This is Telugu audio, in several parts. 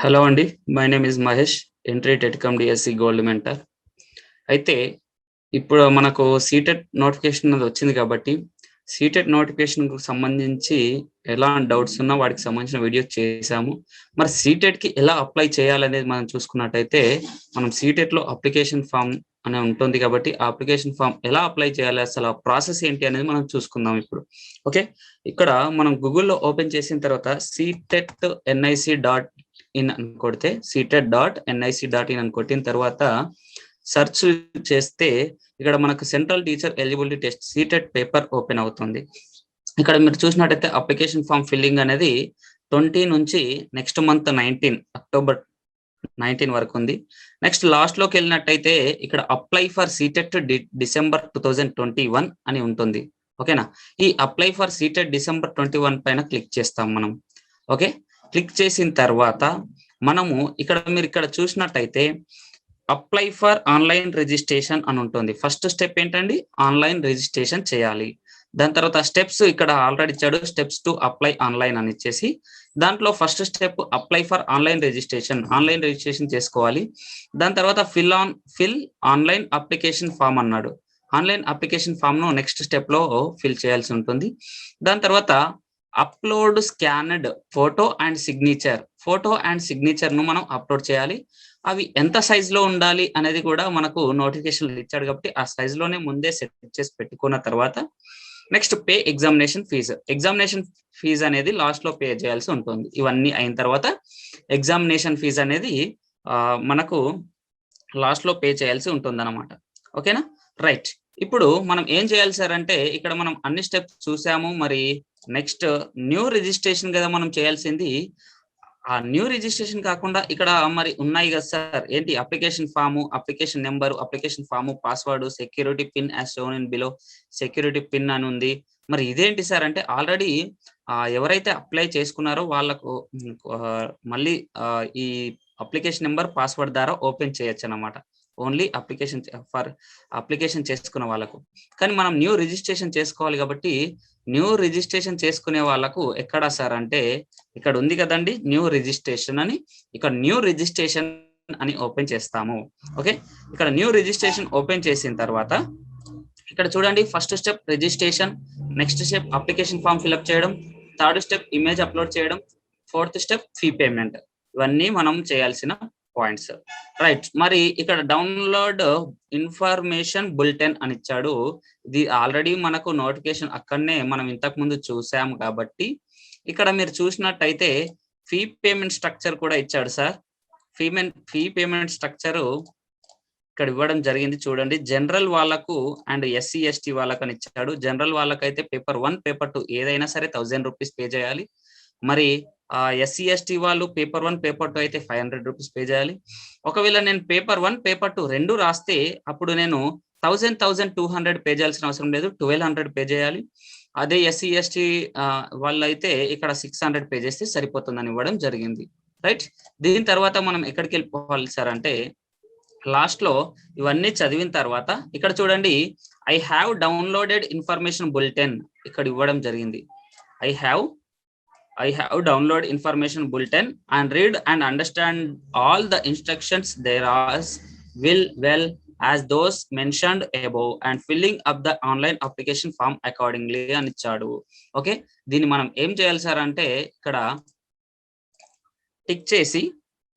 హలో అండి. My name is Mahesh. Entri TET cum DSC gold mentor. అయితే ఇప్పుడు మనకు సీటెట్ నోటిఫికేషన్ అనేది వచ్చింది కాబట్టి, సీటెట్ నోటిఫికేషన్‌కు సంబంధించి ఎలాంటి డౌట్స్ ఉన్నా వాటికి సంబంధించిన వీడియోస్ చేశాము. మరి సీటెట్‌కి ఎలా అప్లై చేయాలనేది మనం చూసుకున్నట్టయితే, మనం సీటెట్‌లో అప్లికేషన్ ఫార్మ్ అని ఉంటుంది కాబట్టి, ఆ అప్లికేషన్ ఫార్మ్ ఎలా అప్లై చేయాలి? అసలు ఆ ప్రాసెస్ ఏంటి అనేది మనం చూసుకుందాం ఇప్పుడు. ఓకే. ఇక్కడ మనం గూగుల్‌లో ఓపెన్ చేసిన తర్వాత సీటెట్ ఎన్ఐసి డాట్ ఇన్ అని కొడితే సీటెట్.nic.in అని కొట్టిన తర్వాత సెర్చ్ చేస్తే ఇక్కడ మనకు central teacher eligibility test CTET paper open అవుతుంది. ఇక్కడ మీరు చూసినట్టయితే అప్లికేషన్ ఫామ్ ఫిల్లింగ్ అనేది 20 నుంచి నెక్స్ట్ మంత్ 19 అక్టోబర్ 19 వరకు ఉంది. నెక్స్ట్ లాస్ట్‌లోకి వెళ్ళినట్టయితే ఇక్కడ అప్లై ఫర్ సీటెట్ డిసెంబర్ 2021 అని ఉంటుంది. ఓకేనా? ఈ అప్లై ఫర్ సీటెట్ డిసెంబర్ 21 పైన క్లిక్ చేస్తాం మనం. ఓకే. క్లిక్ చేసిన తర్వాత మనము మీరు ఇక్కడ చూసినట్టయితే అప్లై ఫర్ ఆన్‌లైన్ రిజిస్ట్రేషన్ అని ఉంటుంది. ఫస్ట్ స్టెప్ ఏంటండి? ఆన్‌లైన్ రిజిస్ట్రేషన్ చేయాలి. దాని తర్వాత స్టెప్స్ ఇక్కడ ఆల్రెడీ ఇచ్చాడు. స్టెప్స్ టు అప్లై ఆన్‌లైన్ అని ఇచ్చేసి దాంట్లో first step apply for online registration చేసుకోవాలి. దాని తర్వాత ఫిల్ ఆన్‌లైన్ అప్లికేషన్ ఫార్మ్ అన్నాడు. ఆన్‌లైన్ అప్లికేషన్ ఫార్మ్‌ను నెక్స్ట్ స్టెప్‌లో ఫిల్ చేయాల్సి ఉంటుంది. దాని తర్వాత అప్‌లోడ్ స్కాన్డ్ ఫోటో అండ్ సిగ్నేచర్‌ను మనం అప్‌లోడ్ చేయాలి. అవి ఎంత సైజ్‌లో ఉండాలి అనేది కూడా మనకు నోటిఫికేషన్‌లో ఇచ్చాడు కాబట్టి, ఆ సైజ్‌లోనే ముందే సెట్ చేసి పెట్టుకున్న తర్వాత నెక్స్ట్ పే ఎగ్జామినేషన్ ఫీజ్ అనేది లాస్ట్‌లో పే చేయాల్సి ఉంటుంది. ఇవన్నీ అయిన తర్వాత ఎగ్జామినేషన్ ఫీజ్ అనేది మనకు లాస్ట్‌లో పే చేయాల్సి ఉంటుందన్నమాట. ఓకేనా? రైట్. ఇప్పుడు మనం ఏం చేయాలి సార్ అంటే, ఇక్కడ మనం అన్ని స్టెప్స్ చూసాము. మరి నెక్స్ట్ న్యూ రిజిస్ట్రేషన్ కదా మనం చేయాల్సింది. ఆ న్యూ రిజిస్ట్రేషన్ కాకుండా ఇక్కడ మరి ఉన్నాయి కదా సార్. ఏంటి application form, application number, application form, password, security pin as shown in below security pin అని ఉంది. మరి ఇదేంటి సార్ అంటే ఆల్రెడీ ఎవరైతే అప్లై చేసుకున్నారో వాళ్ళకు మళ్ళీ ఈ అప్లికేషన్ నంబర్, పాస్వర్డ్ ద్వారా ఓపెన్ చేయొచ్చనమాట. ఓన్లీ అప్లికేషన్ చేసుకున్న వాళ్ళకు. కానీ మనం న్యూ రిజిస్ట్రేషన్ చేసుకోవాలి కాబట్టి, న్యూ రిజిస్ట్రేషన్ చేసుకునే వాళ్ళకు ఎక్కడ సార్ అంటే ఇక్కడ ఉంది కదండీ న్యూ రిజిస్ట్రేషన్ అని. ఇక్కడ న్యూ రిజిస్ట్రేషన్ అని ఓపెన్ చేస్తాము. ఓకే. ఇక్కడ న్యూ రిజిస్ట్రేషన్ ఓపెన్ చేసిన తర్వాత ఇక్కడ చూడండి first step registration, next step application form fill up చేయడం, థర్డ్ స్టెప్ ఇమేజ్ అప్లోడ్ చేయడం, ఫోర్త్ స్టెప్ ఫీ పేమెంట్. ఇవన్నీ మనం చేయాల్సిన పాయింట్స్. రైట్. మరి ఇక్కడ డౌన్లోడ్ ఇన్ఫర్మేషన్ బులెటిన్ అని ఇచ్చాడు. ఇది ఆల్రెడీ మనకు నోటిఫికేషన్ అక్కడనే మనం ఇంతకు ముందు చూసాము కాబట్టి, ఇక్కడ మీరు చూసినట్టయితే ఫీ పేమెంట్ స్ట్రక్చర్ కూడా ఇచ్చాడు సార్. ఫీ పేమెంట్ స్ట్రక్చర్ ఇక్కడ ఇవ్వడం జరిగింది చూడండి. జనరల్ వాళ్ళకు అండ్ ఎస్సీ, ఎస్టీ వాళ్ళకని ఇచ్చాడు. జనరల్ వాళ్ళకైతే పేపర్ 1, పేపర్ 2 ఏదైనా సరే ₹1000 పే చేయాలి. మరి ఎస్సీ, ఎస్టీ వాళ్ళు పేపర్ 1, పేపర్ 2 అయితే ₹500 పే చేయాలి. ఒకవేళ నేను పేపర్ 1, పేపర్ 2 2 రాస్తే అప్పుడు నేను 1200 పే చేయాల్సిన అవసరం లేదు. 1200 పే చేయాలి. అదే ఎస్సీ, ఎస్టీ వాళ్ళైతే ఇక్కడ 600 పే చేస్తే సరిపోతుందని ఇవ్వడం జరిగింది. రైట్. దీని తర్వాత మనం ఎక్కడికి వెళ్ళిపోవాలి సార్ అంటే లాస్ట్ లో ఇవన్నీ చదివిన తర్వాత ఇక్కడ చూడండి I have downloaded information bulletin ఇక్కడ ఇవ్వడం జరిగింది. I have download information bulletin and read and understand all the instructions there are well as those mentioned above and filling up the online application form accordingly అని ఇచ్చాడు. ఓకే. దీన్ని మనం ఏం చేయాలి సార్ అంటే ఇక్కడ టిక్ చేసి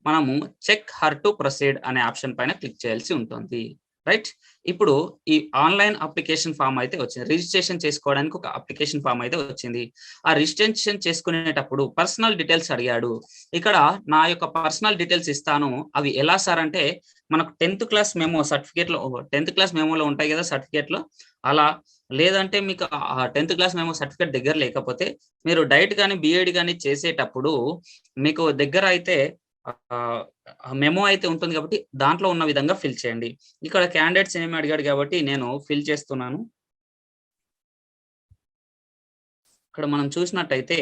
మనము చెక్ హర్ టు ప్రొసీడ్ అనే ఆప్షన్ పైన క్లిక్ చేయాల్సి ఉంటుంది. రైట్. ఇప్పుడు ఈ ఆన్లైన్ అప్లికేషన్ ఫామ్ అయితే వచ్చింది. రిజిస్ట్రేషన్ చేసుకోవడానికి ఒక అప్లికేషన్ ఫామ్ అయితే వచ్చింది. ఆ రిజిస్ట్రేషన్ చేసుకునేటప్పుడు పర్సనల్ డీటెయిల్స్ అడిగాడు. ఇక్కడ నా యొక్క పర్సనల్ డీటెయిల్స్ ఇస్తాను. అవి ఎలా సార్ అంటే మనకు 10th క్లాస్ మెమో సర్టిఫికేట్ లో 10th క్లాస్ మెమోలో ఉంటాయి కదా సర్టిఫికేట్ లో, అలా లేదంటే మీకు 10th క్లాస్ మెమో సర్టిఫికేట్ దగ్గర లేకపోతే మీరు డైట్ కానీ బిఎడ్ కానీ చేసేటప్పుడు మీకు దగ్గర అయితే మెమో అయితే ఉంటుంది కాబట్టి దాంట్లో ఉన్న విధంగా ఫిల్ చేయండి. ఇక్కడ క్యాండిడేట్స్ ఏమి అడిగాడు కాబట్టి నేను ఫిల్ చేస్తున్నాను. ఇక్కడ మనం చూసినట్టయితే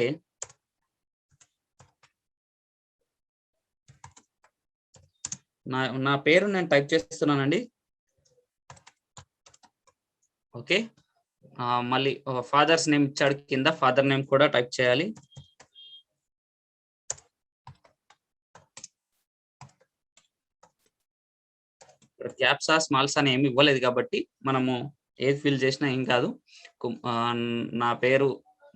నా పేరు నేను టైప్ చేస్తున్నానండి. ఓకే. మళ్ళీ ఫాదర్స్ నేమ్ ఇచ్చాడు కింద, ఫాదర్ నేమ్ కూడా టైప్ చేయాలి. ఇక్కడ క్యాప్సా స్మాల్స్ అని ఏమి ఇవ్వలేదు కాబట్టి మనము ఏది ఫిల్ చేసినా ఏం కాదు. నా పేరు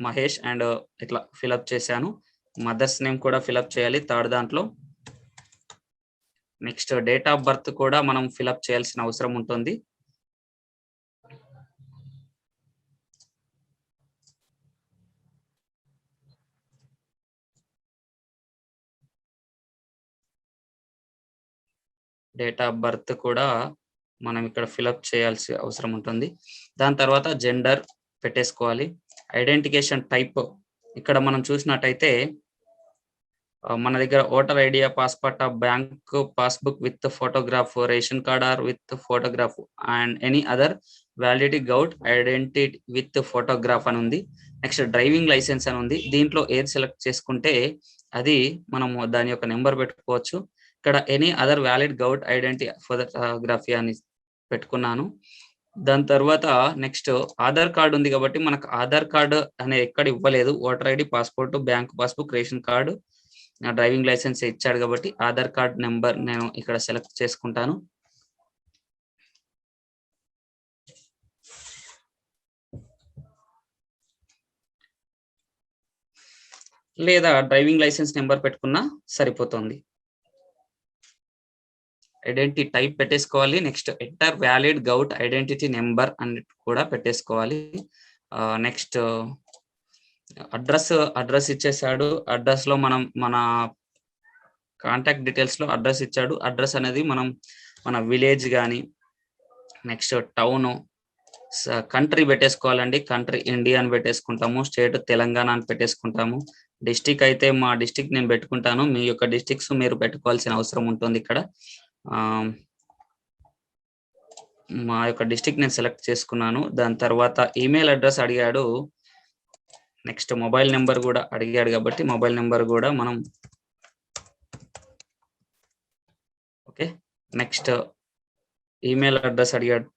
మహేష్ అండ్ ఇట్లా ఫిలప్ చేశాను. మదర్స్ నేమ్ కూడా ఫిలప్ చేయాలి థర్డ్ దాంట్లో. నెక్స్ట్ డేట్ ఆఫ్ బర్త్ కూడా మనం ఫిలప్ చేయాల్సిన అవసరం ఉంటుంది. డేట్ ఆఫ్ బర్త్ కూడా మనం ఇక్కడ ఫిలప్ చేయాల్సి అవసరం ఉంటుంది. దాని తర్వాత జెండర్ పెట్టేసుకోవాలి. ఐడెంటిఫికేషన్ టైప్ ఇక్కడ మనం చూసినట్టయితే మన దగ్గర voter ID, passport, bank passbook with photograph, ration card or with photograph and any other validity govt identity with photograph అని ఉంది. నెక్స్ట్ డ్రైవింగ్ లైసెన్స్ అని ఉంది. దీంట్లో ఏది సెలెక్ట్ చేసుకుంటే అది మనము దాని యొక్క నెంబర్ పెట్టుకోవచ్చు. ఇక్కడ any other valid govt identity photography అని పెట్టుకున్నాను. దాని తర్వాత నెక్స్ట్ ఆధార్ కార్డు ఉంది కాబట్టి మనకు ఆధార్ కార్డు అనేది ఎక్కడ ఇవ్వలేదు. Voter ID, passport, bank passbook, ration card, driving licence ఇచ్చాడు కాబట్టి ఆధార్ కార్డ్ నెంబర్ నేను ఇక్కడ సెలెక్ట్ చేసుకుంటాను. లేదా డ్రైవింగ్ లైసెన్స్ నెంబర్ పెట్టుకున్నా సరిపోతుంది. ఐడెంటిటీ టైప్ పెట్టేసుకోవాలి. Next enter valid govt identity number అని కూడా పెట్టేసుకోవాలి. నెక్స్ట్ అడ్రస్ ఇచ్చేసాడు. అడ్రస్ లో మనం మన కాంటాక్ట్ డీటెయిల్స్ లో అడ్రస్ ఇచ్చాడు. అడ్రస్ అనేది మనం మన విలేజ్ కానీ, నెక్స్ట్ టౌన్, కంట్రీ పెట్టేసుకోవాలండి. కంట్రీ ఇండియా అని పెట్టేసుకుంటాము. స్టేట్ తెలంగాణ అని పెట్టేసుకుంటాము. డిస్టిక్ అయితే మా డిస్టిక్ నేను పెట్టుకుంటాను. మీ యొక్క డిస్టిక్స్ మీరు పెట్టుకోవాల్సిన అవసరం ఉంటుంది. ఇక్కడ మా యొక్క డిస్టిక్ నేను సెలెక్ట్ చేసుకున్నాను. దాని తర్వాత ఈమెయిల్ అడ్రస్ అడిగాడు. నెక్స్ట్ మొబైల్ నెంబర్ కూడా అడిగాడు కాబట్టి మొబైల్ నెంబర్ కూడా మనం ఓకే. నెక్స్ట్ ఈమెయిల్ అడ్రస్ అడిగాడు.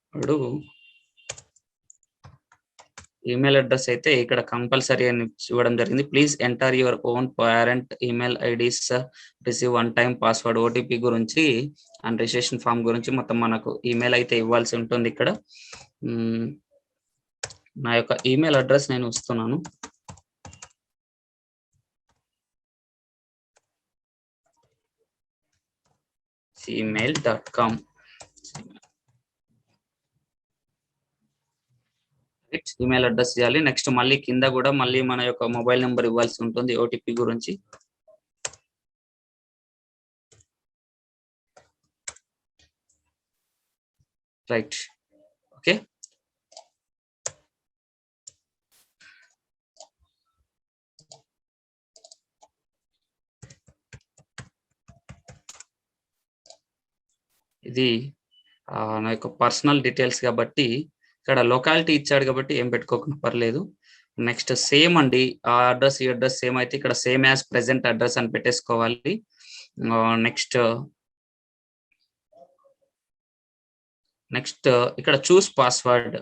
ఈమెయిల్ అడ్రస్ అయితే ఇక్కడ కంపల్సరీ అని ఇవ్వడం జరిగింది. Please enter your own parent email IDs, receive one time password, OTP గురించి అండ్ రిజిస్ట్రేషన్ ఫామ్ గురించి మొత్తం మనకు ఈమెయిల్ అయితే ఇవ్వాల్సి ఉంటుంది. ఇక్కడ నా యొక్క ఈమెయిల్ అడ్రస్ నేను ఇస్తున్నాను. gmail.com. ఈమెయిల్ అడ్రస్ ఇవ్వాలి. నెక్స్ట్ మళ్ళీ కింద కూడా మళ్ళీ మన యొక్క మొబైల్ నెంబర్ ఇవ్వాల్సి ఉంటుంది ఓటీపీ గురించి. Right, okay. ఇది నా యొక్క పర్సనల్ డీటెయిల్స్ కాబట్టి ఇక్కడ లొకాలిటీ ఇచ్చాడు కాబట్టి ఏం పెట్టుకోకుండా పర్లేదు. నెక్స్ట్ సేమ్ అండి, ఆ అడ్రస్ ఈ అడ్రస్ సేమ్ అయితే ఇక్కడ సేమ్ యాజ్ ప్రెసెంట్ అడ్రస్ అని పెట్టేసుకోవాలి. నెక్స్ట్ ఇక్కడ చూస్ పాస్వర్డ్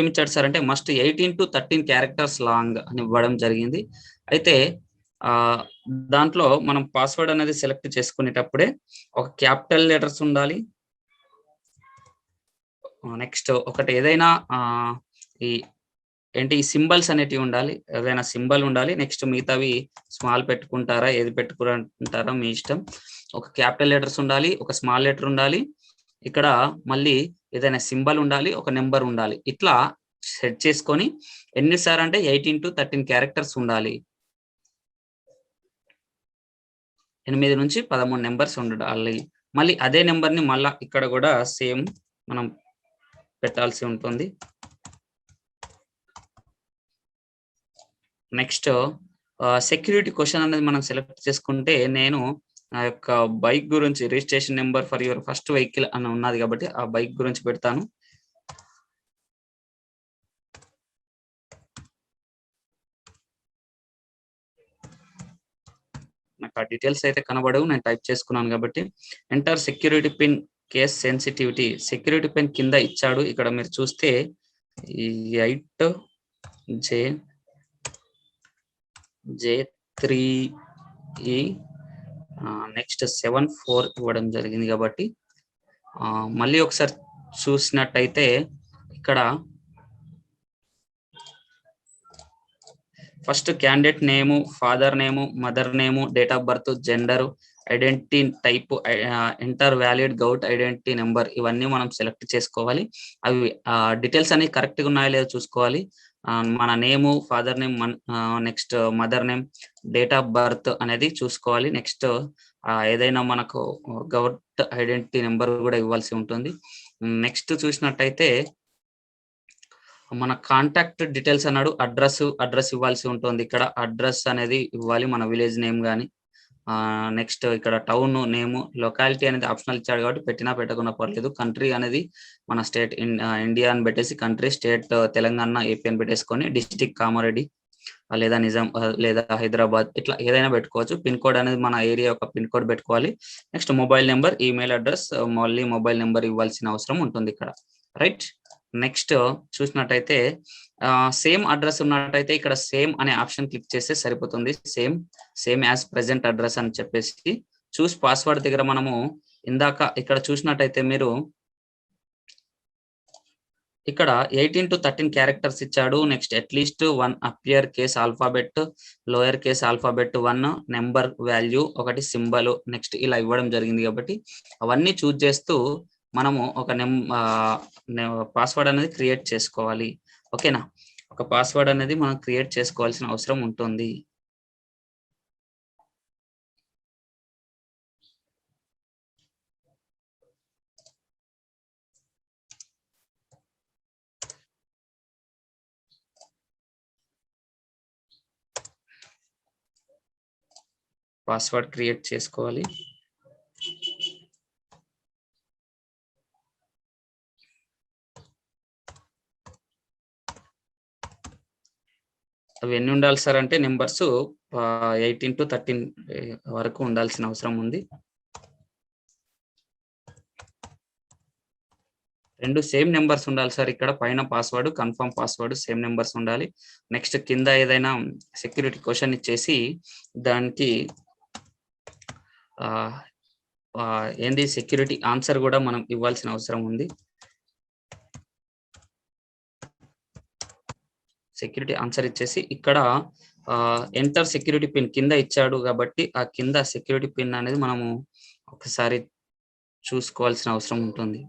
ఏమి ఇచ్చాడు సార్ అంటే మస్ట్ 18 to 13 క్యారెక్టర్స్ లాంగ్ అని ఇవ్వడం జరిగింది. అయితే దాంట్లో మనం పాస్వర్డ్ అనేది సెలెక్ట్ చేసుకునేటప్పుడే ఒక క్యాపిటల్ లెటర్స్ ఉండాలి. నెక్స్ట్ ఒకటి ఏదైనా ఈ సింబల్స్ అనేటివి ఉండాలి. ఏదైనా సింబల్ ఉండాలి. నెక్స్ట్ మిగతావి స్మాల్ పెట్టుకుంటారా, ఏది పెట్టుకుంటారా మీ ఇష్టం. ఒక క్యాపిటల్ లెటర్స్ ఉండాలి, ఒక స్మాల్ లెటర్ ఉండాలి. ఇక్కడ మళ్ళీ ఏదైనా సింబల్ ఉండాలి, ఒక నెంబర్ ఉండాలి. ఇట్లా సెట్ చేసుకొని ఎన్నిసార్లు అంటే 18 to 13 క్యారెక్టర్స్ ఉండాలి. 8 నుంచి 13 నెంబర్స్ ఉండాలి. మళ్ళీ అదే నెంబర్ ని మళ్ళా ఇక్కడ కూడా సేమ్ మనం పెట్టాల్సి ఉంటుంది. నెక్స్ట్ సెక్యూరిటీ క్వశ్చన్ అనేది మనం సెలెక్ట్ చేసుకుంటే నేను నా యొక్క బైక్ గురించి registration number for your first vehicle అని ఉన్నది కాబట్టి ఆ బైక్ గురించి పెడతాను. నాకు ఆ డీటెయిల్స్ అయితే కనబడవు, నేను టైప్ చేసుకున్నాను కాబట్టి. Enter security pin case sensitivity. Security pin కింద ఇచ్చాడు. ఇక్కడ మీరు చూస్తే 8J3E నెక్స్ట్ 74 ఇవ్వడం జరిగింది కాబట్టి మళ్ళీ ఒకసారి చూసినట్టయితే ఇక్కడ first candidate name, father name, mother name, date of birth, gender, identity type, enter valid govt identity number, ఇవన్నీ మనం సెలెక్ట్ చేసుకోవాలి. అవి డీటెయిల్స్ అన్ని కరెక్ట్గా ఉన్నాయో లేదో చూసుకోవాలి. మన name, father name, next mother name, date of birth అనేది చూసుకోవాలి. నెక్స్ట్ ఏదైనా మనకు గౌట్ ఐడెంటిటీ నెంబర్ కూడా ఇవ్వాల్సి ఉంటుంది. నెక్స్ట్ చూసినట్టయితే మన కాంటాక్ట్ డీటెయిల్స్ అన్నాడు, అడ్రస్ ఇవ్వాల్సి ఉంటుంది. ఇక్కడ అడ్రస్ అనేది ఇవ్వాలి, మన విలేజ్ నేమ్ కానీ. నెక్స్ట్ ఇక్కడ టౌన్ నేము, లొకాలిటీ అనేది ఆప్షనల్ ఇచ్చాడు కాబట్టి పెట్టినా పెట్టకుండా పర్లేదు. కంట్రీ అనేది మన స్టేట్ ఇండియా అని పెట్టేసి కంట్రీ, స్టేట్ తెలంగాణ, ఏపీ అని పెట్టేసుకొని, డిస్టిక్ కామారెడ్డి లేదా నిజాం లేదా హైదరాబాద్, ఇట్లా ఏదైనా పెట్టుకోవచ్చు. పిన్ కోడ్ అనేది మన ఏరియా యొక్క పిన్ కోడ్ పెట్టుకోవాలి. Next mobile number, email address, మళ్ళీ మొబైల్ నెంబర్ ఇవ్వాల్సిన అవసరం ఉంటుంది ఇక్కడ, రైట్. నెక్స్ట్ చూసినట్టయితే సేమ్ అడ్రస్ ఉన్నట్టయితే ఇక్కడ సేమ్ అనే ఆప్షన్ క్లిక్ చేస్తే సరిపోతుంది. సేమ్ యాజ్ ప్రెసెంట్ అడ్రస్ అని చెప్పేసి చూస్ పాస్వర్డ్ దగ్గర మనము ఇందాక ఇక్కడ చూసినట్టయితే మీరు ఇక్కడ 18 to 13 క్యారెక్టర్స్ ఇచ్చాడు. Next at least 1 appear case alphabet, lower case alphabet 1, number, value, ఒకటి సింబల్, నెక్స్ట్ ఇలా ఇవ్వడం జరిగింది. కాబట్టి అవన్నీ చూజ్ చేస్తూ మనము ఒక పాస్వర్డ్ అనేది క్రియేట్ చేసుకోవాలి. ఓకేనా, ఒక పాస్వర్డ్ అనేది మనం క్రియేట్ చేసుకోవాల్సిన అవసరం ఉంటుంది. పాస్వర్డ్ క్రియేట్ చేసుకోవాలి. అవి ఎన్ని ఉండాలి సార్ అంటే నెంబర్స్ 18 to 13 వరకు ఉండాల్సిన అవసరం ఉంది. రెండు సేమ్ నెంబర్స్ ఉండాలి సార్. ఇక్కడ పైన password, confirm password same numbers ఉండాలి. నెక్స్ట్ కింద ఏదైనా సెక్యూరిటీ క్వశ్చన్ ఇచ్చేసి దానికి ఏంది సెక్యూరిటీ ఆన్సర్ కూడా మనం ఇవ్వాల్సిన అవసరం ఉంది. సెక్యూరిటీ ఆన్సర్ ఇచ్చేసి ఇక్కడ ఎంటర్ సెక్యూరిటీ పిన్ కింద ఇచ్చాడు కాబట్టి ఆ కింద సెక్యూరిటీ పిన్ అనేది మనము ఒకసారి చూసుకోవాల్సిన అవసరం ఉంటుంది.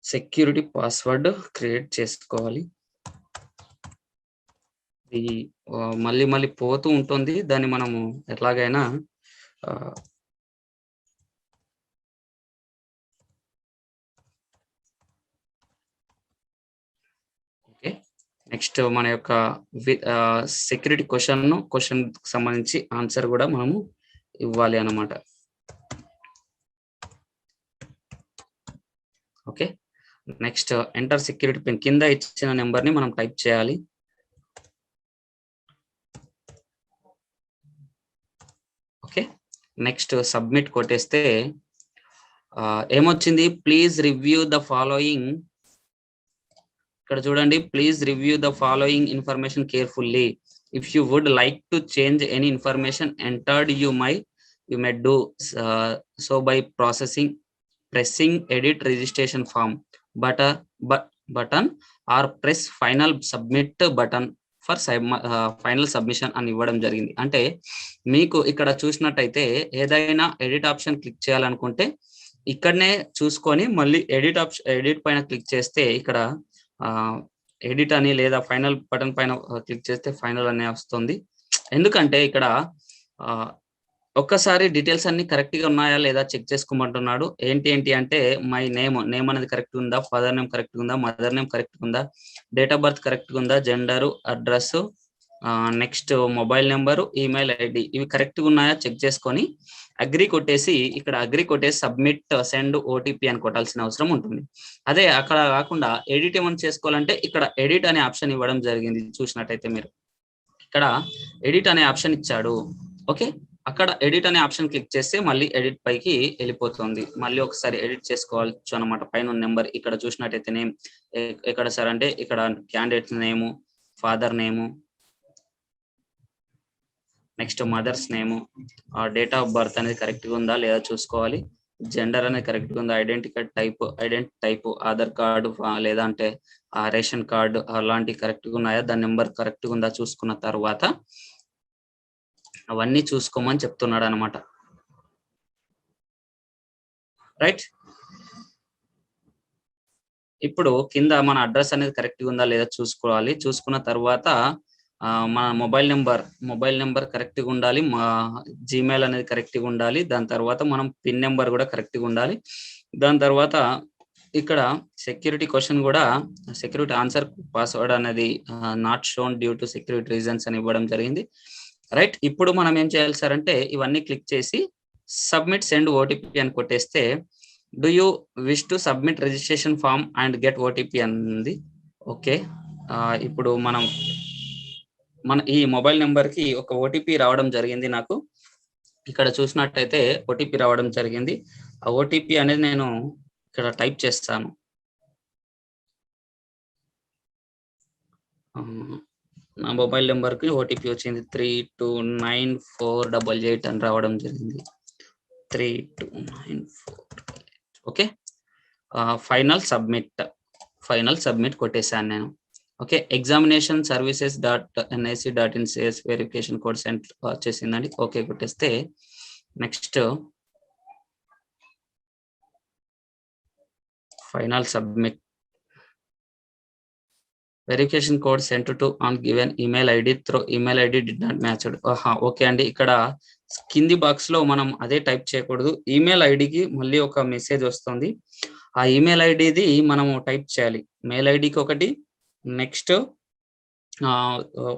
సెక్యూరిటీ పాస్వర్డ్ క్రియేట్ చేసుకోవాలి. ఇది మళ్ళీ పోతూ ఉంటుంది. దాన్ని మనము ఎట్లాగైనా ఓకే. నెక్స్ట్ మన యొక్క సెక్యూరిటీ క్వశ్చన్ సంబంధించి ఆన్సర్ కూడా మనము ఇవ్వాలి అన్నమాట. Okay, next enter security pin కింద ఇచ్చిన నెంబర్ ని మనం టైప్ చేయాలి. ఓకే, నెక్స్ట్ సబ్మిట్ కొట్టేస్తే ఏమొచ్చింది, ప్లీజ్ రివ్యూ ద ఫాలోయింగ్. ఇక్కడ చూడండి, please review the following information carefully. If you would like to change any information entered you may do so by pressing edit registration form button or press final submit button for final submission అని ఇవ్వడం జరిగింది. అంటే మీకు ఇక్కడ చూసినట్టయితే ఏదైనా ఎడిట్ ఆప్షన్ క్లిక్ చేయాలనుకుంటే ఇక్కడనే చూసుకొని మళ్ళీ ఎడిట్ పైన క్లిక్ చేస్తే ఇక్కడ ఎడిట్ అని లేదా ఫైనల్ బటన్ పైన క్లిక్ చేస్తే ఫైనల్ అనే వస్తుంది. ఎందుకంటే ఇక్కడ ఒక్కసారి డీటెయిల్స్ అన్ని కరెక్ట్ గా ఉన్నాయా లేదా చెక్ చేసుకోమంటున్నాడు. ఏంటి అంటే మై నేమ్ అనేది కరెక్ట్ ఉందా, ఫాదర్ నేమ్ కరెక్ట్ ఉందా, మదర్ నేమ్ కరెక్ట్ ఉందా, డేట్ ఆఫ్ బర్త్ కరెక్ట్ ఉందా, gender, address, next mobile number, email ID ఇవి కరెక్ట్గా ఉన్నాయా చెక్ చేసుకొని అగ్రి కొట్టేసి ఇక్కడ అగ్రి కొట్టేసి సబ్మిట్ సెండ్ ఓటీపీ అని కొట్టాల్సిన అవసరం ఉంటుంది. అదే అక్కడ కాకుండా ఎడిట్ ఏమైనా చేసుకోవాలంటే ఇక్కడ ఎడిట్ అనే ఆప్షన్ ఇవ్వడం జరిగింది. చూసినట్టయితే మీరు ఇక్కడ ఎడిట్ అనే ఆప్షన్ ఇచ్చాడు. ఓకే, అక్కడ ఎడిట్ అనే ఆప్షన్ క్లిక్ చేస్తే మళ్ళీ ఎడిట్ పైకి వెళ్ళిపోతుంది. మళ్ళీ ఒకసారి ఎడిట్ చేసుకోవచ్చు అనమాట. పైన నెంబర్ ఇక్కడ చూసినట్టయితే నేమ్ ఎక్కడ సార్ అంటే ఇక్కడ candidate name, father name, next mother's name, date of birth అనేది కరెక్ట్గా ఉందా లేదా చూసుకోవాలి. జెండర్ అనేది కరెక్ట్గా ఉందా, ఐడెంటిటీ టైప్ ఆధార్ కార్డు లేదా అంటే రేషన్ కార్డు అలాంటివి కరెక్ట్గా ఉన్నాయా, దాని నెంబర్ కరెక్ట్గా ఉందా చూసుకున్న తర్వాత అవన్నీ చూసుకోమని చెప్తున్నాడు అనమాట. రైట్, ఇప్పుడు కింద మన అడ్రస్ అనేది కరెక్ట్గా ఉందా లేదా చూసుకోవాలి. చూసుకున్న తర్వాత మన మొబైల్ నెంబర్ కరెక్ట్గా ఉండాలి, మా జీమెయిల్ అనేది కరెక్ట్గా ఉండాలి. దాని తర్వాత మనం పిన్ నెంబర్ కూడా కరెక్ట్గా ఉండాలి. దాని తర్వాత ఇక్కడ సెక్యూరిటీ క్వశ్చన్ కూడా సెక్యూరిటీ ఆన్సర్ పాస్వర్డ్ అనేది not shown due to security reasons అని ఇవ్వడం జరిగింది. రైట్, ఇప్పుడు మనం ఏం చేయాలి సార్ అంటే ఇవన్నీ క్లిక్ చేసి సబ్మిట్ సెండ్ ఓటీపీ అని కొట్టేస్తే do you wish to submit registration form and get OTP అంది. ఓకే, ఇప్పుడు మన ఈ మొబైల్ నెంబర్ కి ఒక ఓటీపీ రావడం జరిగింది. నాకు ఇక్కడ చూసినట్టయితే ఓటీపీ రావడం జరిగింది. ఆ ఓటీపీ అనేది నేను ఇక్కడ టైప్ చేస్తాను. నా మొబైల్ నెంబర్కి ఓటీపీ వచ్చింది 329488 అని రావడం జరిగింది. 329488. ఓకే, ఫైనల్ సబ్మిట్ కొట్టేశాను నేను. Okay, examination services .nic.in says verification code sent వచ్చేసిందండి. ఓకే కొట్టేస్తే next final submit verification code sent to on given email ID through email ID did not matched. Okay అండి, ఇక్కడ కింది బాక్స్ లో మనం అదే టైప్ చేయకూడదు. ఈమెయిల్ ఐడికి మళ్ళీ ఒక మెసేజ్ వస్తుంది. ఆ ఈమెయిల్ ఐడిది మనము టైప్ చేయాలి. మెయిల్ ఐడికి ఒకటి, నెక్స్ట్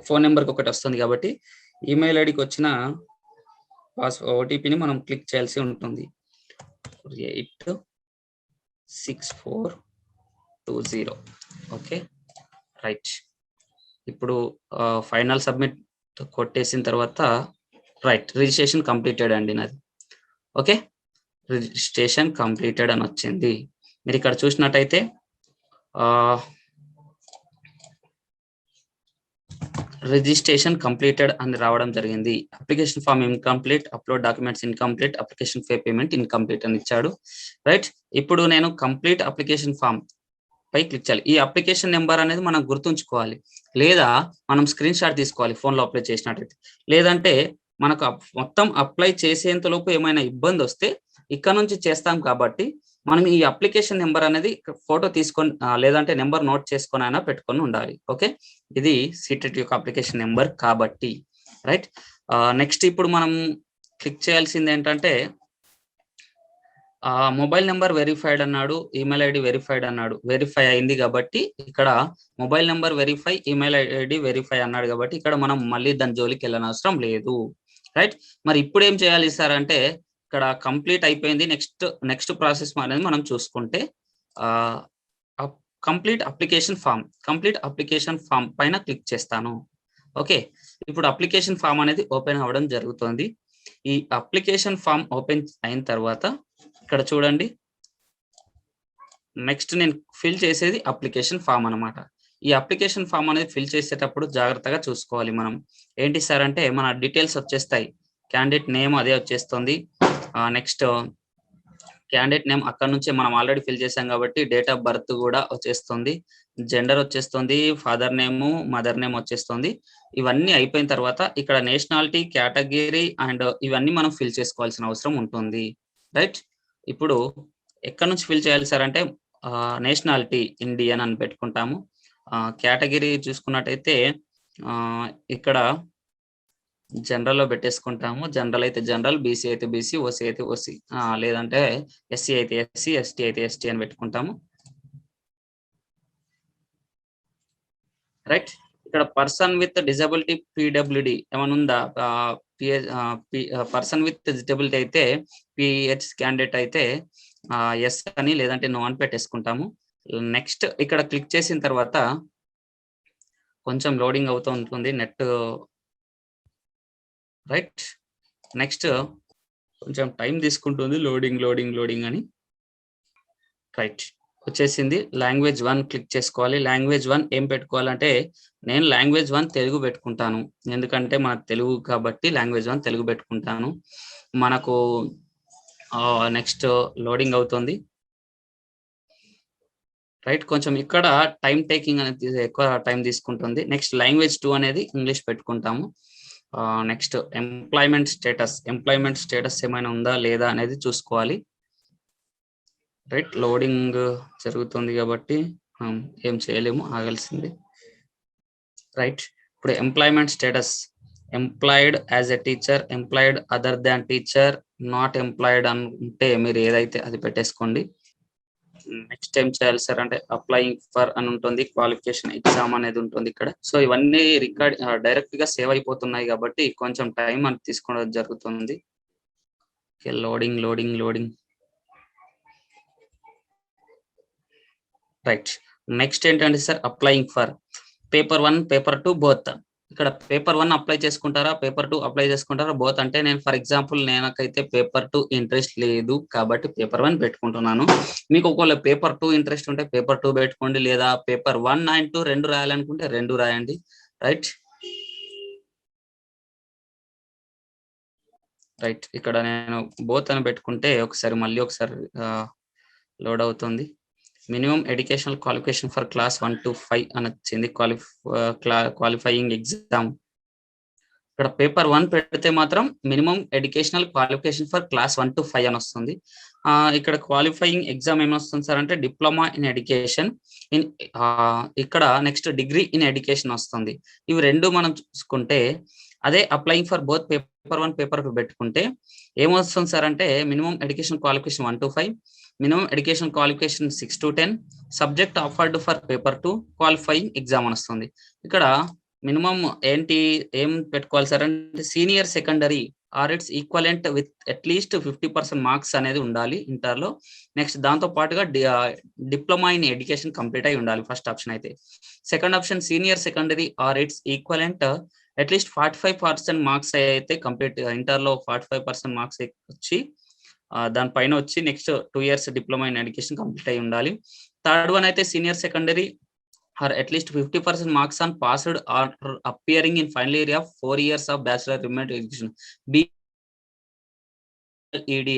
ఫోన్ నెంబర్కి ఒకటి వస్తుంది. కాబట్టి ఈమెయిల్ ఐడికి వచ్చిన ఓటీపీని మనం క్లిక్ చేయాల్సి ఉంటుంది. 86420. ఓకే రైట్, ఇప్పుడు ఫైనల్ సబ్మిట్ కొట్టేసిన తర్వాత రైట్ రిజిస్ట్రేషన్ కంప్లీటెడ్ అండి నాది. ఓకే, రిజిస్ట్రేషన్ కంప్లీటెడ్ అని వచ్చింది. మీరు ఇక్కడ చూసినట్టయితే రిజిస్ట్రేషన్ కంప్లీటెడ్ అని రావడం జరిగింది. Application form incomplete, upload documents incomplete, application fee payment incomplete అని ఇచ్చాడు. రైట్, ఇప్పుడు నేను కంప్లీట్ అప్లికేషన్ ఫామ్ పై క్లిక్ చేయాలి. ఈ అప్లికేషన్ నెంబర్ అనేది మనం గుర్తుంచుకోవాలి, లేదా మనం స్క్రీన్ షాట్ తీసుకోవాలి ఫోన్లో అప్లై చేసినట్టయితే. లేదంటే మనకు మొత్తం అప్లై చేసేంతలోపు ఏమైనా ఇబ్బంది వస్తే ఇక్కడ నుంచి చేస్తాం కాబట్టి మనం ఈ అప్లికేషన్ నెంబర్ అనేది ఫోటో తీసుకొని లేదంటే నెంబర్ నోట్ చేసుకొని అయినా పెట్టుకొని ఉండాలి. ఓకే, ఇది సీటెట్ యొక్క అప్లికేషన్ నెంబర్ కాబట్టి. రైట్, నెక్స్ట్ ఇప్పుడు మనం క్లిక్ చేయాల్సింది ఏంటంటే మొబైల్ నెంబర్ వెరిఫైడ్ అన్నాడు, ఈమెయిల్ ఐడి వెరిఫైడ్ అన్నాడు. వెరిఫై అయింది కాబట్టి ఇక్కడ mobile number verify, email ID verify అన్నాడు కాబట్టి ఇక్కడ మనం మళ్ళీ దాని జోలికి వెళ్ళనవసరం లేదు. రైట్, మరి ఇప్పుడు ఏం చేయాలి సార్ అంటే ఇక్కడ కంప్లీట్ అయిపోయింది. నెక్స్ట్ ప్రాసెస్ అనేది మనం చూసుకుంటే కంప్లీట్ అప్లికేషన్ ఫామ్ పైన క్లిక్ చేస్తాను. ఓకే, ఇప్పుడు అప్లికేషన్ ఫామ్ అనేది ఓపెన్ అవ్వడం జరుగుతుంది. ఈ అప్లికేషన్ ఫామ్ ఓపెన్ అయిన తర్వాత ఇక్కడ చూడండి, నెక్స్ట్ నేను ఫిల్ చేసేది అప్లికేషన్ ఫామ్ అనమాట. ఈ అప్లికేషన్ ఫామ్ అనేది ఫిల్ చేసేటప్పుడు జాగ్రత్తగా చూసుకోవాలి. మనం ఏంటి సార్ అంటే మన డీటెయిల్స్ వచ్చేస్తాయి. క్యాండిడేట్ నేమ్ అదే వచ్చేస్తుంది. నెక్స్ట్ క్యాండిడేట్ నేమ్ అక్కడ నుంచే మనం ఆల్రెడీ ఫిల్ చేసాం కాబట్టి డేట్ ఆఫ్ బర్త్ కూడా వచ్చేస్తుంది, జెండర్ వచ్చేస్తుంది, ఫాదర్ నేము, మదర్ నేమ్ వచ్చేస్తుంది. ఇవన్నీ అయిపోయిన తర్వాత ఇక్కడ నేషనాలిటీ, కేటగిరీ అండ్ ఇవన్నీ మనం ఫిల్ చేసుకోవాల్సిన అవసరం ఉంటుంది. రైట్, ఇప్పుడు ఎక్కడ నుంచి ఫిల్ చేయాలి సార్ అంటే నేషనాలిటీ ఇండియన్ అని పెట్టుకుంటాము. కేటగిరీ చూసుకున్నట్టయితే ఇక్కడ జనరల్ లో పెట్టేసుకుంటాము. జనరల్ అయితే జనరల్, బీసీ అయితే బీసీ, ఓసీ అయితే ఓసీ, లేదంటే ఎస్సీ అయితే ఎస్సీ, ఎస్టీ అయితే ఎస్టీ అని పెట్టుకుంటాము. రైట్, ఇక్కడ పర్సన్ విత్ డిజబిలిటీ PWD ఏమైనా ఉందా? పర్సన్ విత్ డిజబిలిటీ అయితే PH క్యాండిడేట్ అయితే ఎస్ అని లేదంటే నో అని పెట్టేసుకుంటాము. నెక్స్ట్ ఇక్కడ క్లిక్ చేసిన తర్వాత కొంచెం లోడింగ్ అవుతూ ఉంటుంది నెట్, రైట్. నెక్స్ట్ కొంచెం టైం తీసుకుంటుంది లోడింగ్ అని, రైట్. వచ్చేసింది. లాంగ్వేజ్ 1 క్లిక్ చేసుకోవాలి. లాంగ్వేజ్ 1 ఏం పెట్టుకోవాలంటే నేను లాంగ్వేజ్ 1 తెలుగు పెట్టుకుంటాను, ఎందుకంటే మన తెలుగు కాబట్టి లాంగ్వేజ్ 1 తెలుగు పెట్టుకుంటాను. మనకు నెక్స్ట్ లోడింగ్ అవుతుంది, రైట్. కొంచెం ఇక్కడ టైం టేకింగ్ అనేది ఎక్కువ టైం తీసుకుంటుంది. నెక్స్ట్ లాంగ్వేజ్ 2 అనేది ఇంగ్లీష్ పెట్టుకుంటాము. నెక్స్ట్ ఎంప్లాయ్మెంట్ స్టేటస్ ఏమైనా ఉందా లేదా అనేది చూసుకోవాలి, రైట్. లోడింగ్ జరుగుతుంది కాబట్టి ఏం చేయలేము, ఆగాల్సింది, రైట్. ఇప్పుడు employment status employed as a teacher, employed other than teacher, not employed అంటే మీరు ఏదైతే అది పెట్టేసుకోండి. నెక్స్ట్ ఏం చేయాలి సార్ అంటే అప్లయింగ్ ఫర్ అని ఉంటుంది, క్వాలిఫికేషన్ ఎగ్జామ్ అనేది ఉంటుంది ఇక్కడ. సో ఇవన్నీ రికార్డ్ డైరెక్ట్ గా సేవ్ అయిపోతున్నాయి కాబట్టి కొంచెం టైం అని తీసుకోవడం జరుగుతుంది. Loading, right. నెక్స్ట్ ఏంటంటే sir applying for paper 1 paper 2 both. ఇక్కడ పేపర్ 1 అప్లై చేసుకుంటారా, పేపర్ 2 అప్లై చేసుకుంటారా, బోత్ అంటే నేను ఫర్ ఎగ్జాంపుల్ నేనకైతే పేపర్ 2 ఇంట్రెస్ట్ లేదు కాబట్టి పేపర్ 1 పెట్టుకుంటున్నాను. మీకు ఒకవేళ పేపర్ 2 ఇంట్రెస్ట్ ఉంటే పేపర్ 2 పెట్టుకోండి, లేదా పేపర్ 1 అండ్ 2 రెండు రాయాలనుకుంటే రెండు రాయండి, రైట్. ఇక్కడ నేను బోత్ అని పెట్టుకుంటే మళ్ళీ ఒకసారి లోడ్ అవుతుంది. Minimum educational qualification for class 1 to 5 అని వచ్చింది, క్వాలిఫైయింగ్ ఎగ్జామ్. ఇక్కడ పేపర్ 1 పెడితే మాత్రం minimum educational qualification for class 1 to 5 అని వస్తుంది. ఇక్కడ క్వాలిఫైయింగ్ ఎగ్జామ్ ఏమొస్తుంది సార్ అంటే డిప్లొమా ఇన్ ఎడ్యుకేషన్ ఇక్కడ నెక్స్ట్ డిగ్రీ ఇన్ ఎడ్యుకేషన్ వస్తుంది. ఇవి రెండు మనం చూసుకుంటే అదే applying for both paper 1 paper 2 పెట్టుకుంటే ఏమొస్తుంది సార్ అంటే minimum education qualification 1 to 5, minimum education qualification 6 to 10, subject offered for paper 2, qualifying exam అని వస్తుంది. ఇక్కడ మినిమం ఏం పెట్టుకోవాలి సార్ అంటే senior secondary are it's equivalent with at least 50% marks అనేది ఉండాలి ఇంటర్ లో. నెక్స్ట్ దాంతో పాటుగా డిప్లొమా ఇన్ ఎడ్యుకేషన్ కంప్లీట్ అయి ఉండాలి ఫస్ట్ ఆప్షన్ అయితే. Second option senior secondary are it's equivalent at least 45% marks అయితే కంప్లీట్ ఇంటర్ లో 45% మార్క్స్ వచ్చి దానిపైన వచ్చి next 2 years diploma in education complete అయి ఉండాలి. థర్డ్ వన్ అయితే senior secondary or at least 50% marks on passed or appearing in final year of 4 years of bachelor elementary education. BED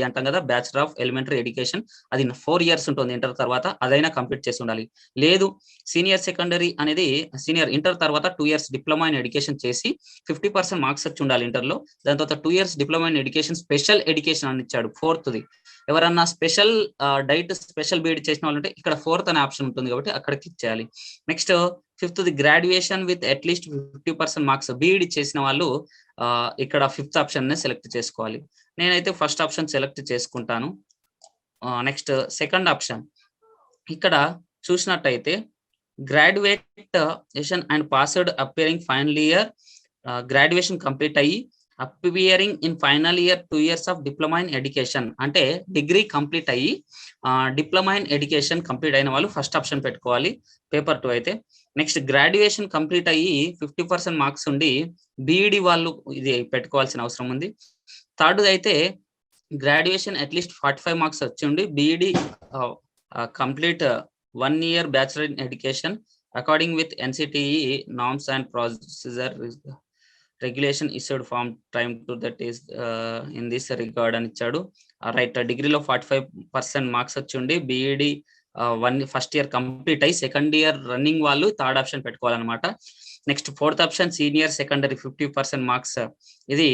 అంటాం కదా, బ్యాచులర్ ఆఫ్ ఎలిమెంటరీ ఎడ్యుకేషన్, అది 4 years ఉంటుంది ఇంటర్ తర్వాత, అదైనా కంప్లీట్ చేసి ఉండాలి. లేదు సీనియర్ సెకండరీ అనేది సీనియర్ ఇంటర్ తర్వాత 2 years డిప్లొమా ఇన్ ఎడ్యుకేషన్ చేసి 50% మార్క్స్ వచ్చి ఉండాలి ఇంటర్లో. దాని తర్వాత 2 years diploma in education special education అని ఇచ్చాడు ఫోర్త్ది. ఎవరన్నా స్పెషల్ డైట్ స్పెషల్ బీఈడి చేసిన వాళ్ళు ఉంటే ఇక్కడ 4th అనే ఆప్షన్ ఉంటుంది కాబట్టి అక్కడ క్లిక్ చేయాలి. Next 5th graduation with at least 50% marks BEd చేసిన వాళ్ళు ఇక్కడ 5th ఆప్షన్ సెలెక్ట్ చేసుకోవాలి. నేనైతే ఫస్ట్ ఆప్షన్ సెలెక్ట్ చేసుకుంటాను. నెక్స్ట్ సెకండ్ ఆప్షన్ ఇక్కడ చూసినట్టయితే graduation and passed appearing final year, graduation complete అయ్యి appearing in final year 2 years of diploma in education, అంటే డిగ్రీ కంప్లీట్ అయ్యి డిప్లొమా ఇన్ ఎడ్యుకేషన్ కంప్లీట్ అయిన వాళ్ళు ఫస్ట్ ఆప్షన్ పెట్టుకోవాలి పేపర్ 2 అయితే. నెక్స్ట్ గ్రాడ్యుయేషన్ కంప్లీట్ అయ్యి 50% మార్క్స్ ఉండి బీఈడి వాళ్ళు ఇది పెట్టుకోవాల్సిన అవసరం ఉంది. థర్డ్ అయితే గ్రాడ్యుయేషన్ అట్లీస్ట్ 45 మార్క్స్ వచ్చి ఉండి BEd complete 1 year bachelor in education according with NCTE norms and procedure regulation issued form time to that is in this record అని ఇచ్చాడు. రైట్. డిగ్రీలో 45% మార్క్స్ వచ్చి ఉండి బీఈడి ఫస్ట్ ఇయర్ కంప్లీట్ అయ్యి సెకండ్ ఇయర్ రన్నింగ్ వాళ్ళు థర్డ్ ఆప్షన్ పెట్టుకోవాలన్నమాట. Next 4th option senior secondary 50% marks, ఇది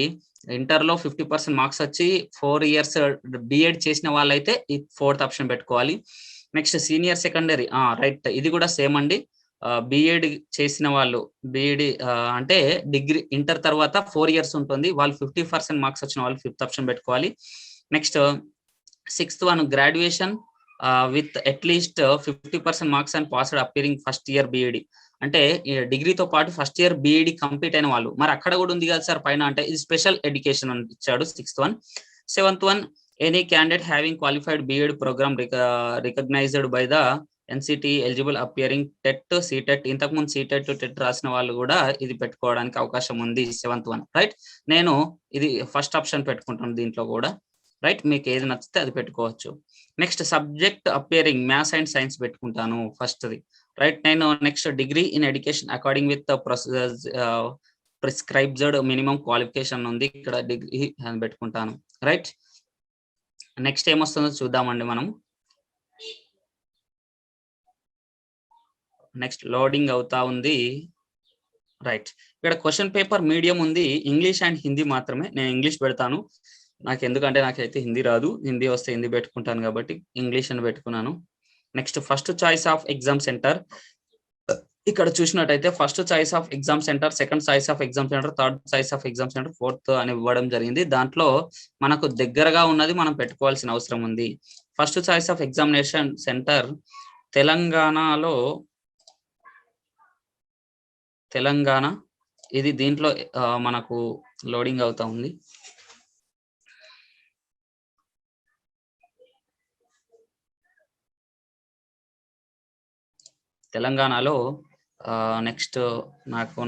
ఇంటర్ లో 50% మార్క్స్ వచ్చి 4 years బిఎడ్ చేసిన వాళ్ళైతే ఈ 4th ఆప్షన్ పెట్టుకోవాలి. నెక్స్ట్ సీనియర్ సెకండరీ రైట్, ఇది కూడా సేమ్ అండి. బిఎడ్ చేసిన వాళ్ళు బిఎడి అంటే డిగ్రీ ఇంటర్ తర్వాత 4 years ఉంటుంది, వాళ్ళు 50% మార్క్స్ వచ్చిన వాళ్ళు 5th ఆప్షన్ పెట్టుకోవాలి. Next 6th one graduation with at least 50% marks and passed appearing first year BEd, అంటే డిగ్రీతో పాటు ఫస్ట్ ఇయర్ బీఈడి కంప్లీట్ అయిన వాళ్ళు. మరి అక్కడ కూడా ఉంది కదా సార్ పైన, అంటే ఇది స్పెషల్ ఎడ్యుకేషన్ అని ఇచ్చాడు 6th one. 7th one, any candidate having qualified BEd programme recognised by the NCTE eligible appearing TET, CTET, ఇంతకుముందు సీటెట్ టెట్ రాసిన వాళ్ళు కూడా ఇది పెట్టుకోవడానికి అవకాశం ఉంది 7th వన్, రైట్. నేను ఇది ఫస్ట్ ఆప్షన్ పెట్టుకుంటాను దీంట్లో కూడా, రైట్. మీకు ఏది నచ్చితే అది పెట్టుకోవచ్చు. Next subject appearing maths and science పెట్టుకుంటాను ఫస్ట్ది, రైట్. నేను next degree in education according with prescribed minimum qualification ఉంది ఇక్కడ, డిగ్రీ అని పెట్టుకుంటాను, రైట్. నెక్స్ట్ ఏమొస్తుందో చూద్దామండి మనం. నెక్స్ట్ లోడింగ్ అవుతా ఉంది, రైట్. ఇక్కడ క్వశ్చన్ పేపర్ మీడియం ఉంది, ఇంగ్లీష్ అండ్ హిందీ మాత్రమే. నేను ఇంగ్లీష్ పెడతాను, నాకు ఎందుకంటే నాకైతే హిందీ రాదు, హిందీ వస్తే హిందీ పెట్టుకుంటాను కాబట్టి ఇంగ్లీష్ అని పెట్టుకున్నాను. Next first choice of exam centre, ఇక్కడ చూసినట్టయితే first choice of exam centre, second choice of exam centre, third choice of exam centre, fourth అని ఇవ్వడం జరిగింది. దాంట్లో మనకు దగ్గరగా ఉన్నది మనం పెట్టుకోవాల్సిన అవసరం ఉంది. First choice of examination centre తెలంగాణలో, తెలంగాణ, ఇది దీంట్లో మనకు లోడింగ్ అవుతా ఉంది. తెలంగాణలో నెక్స్ట్ నాకు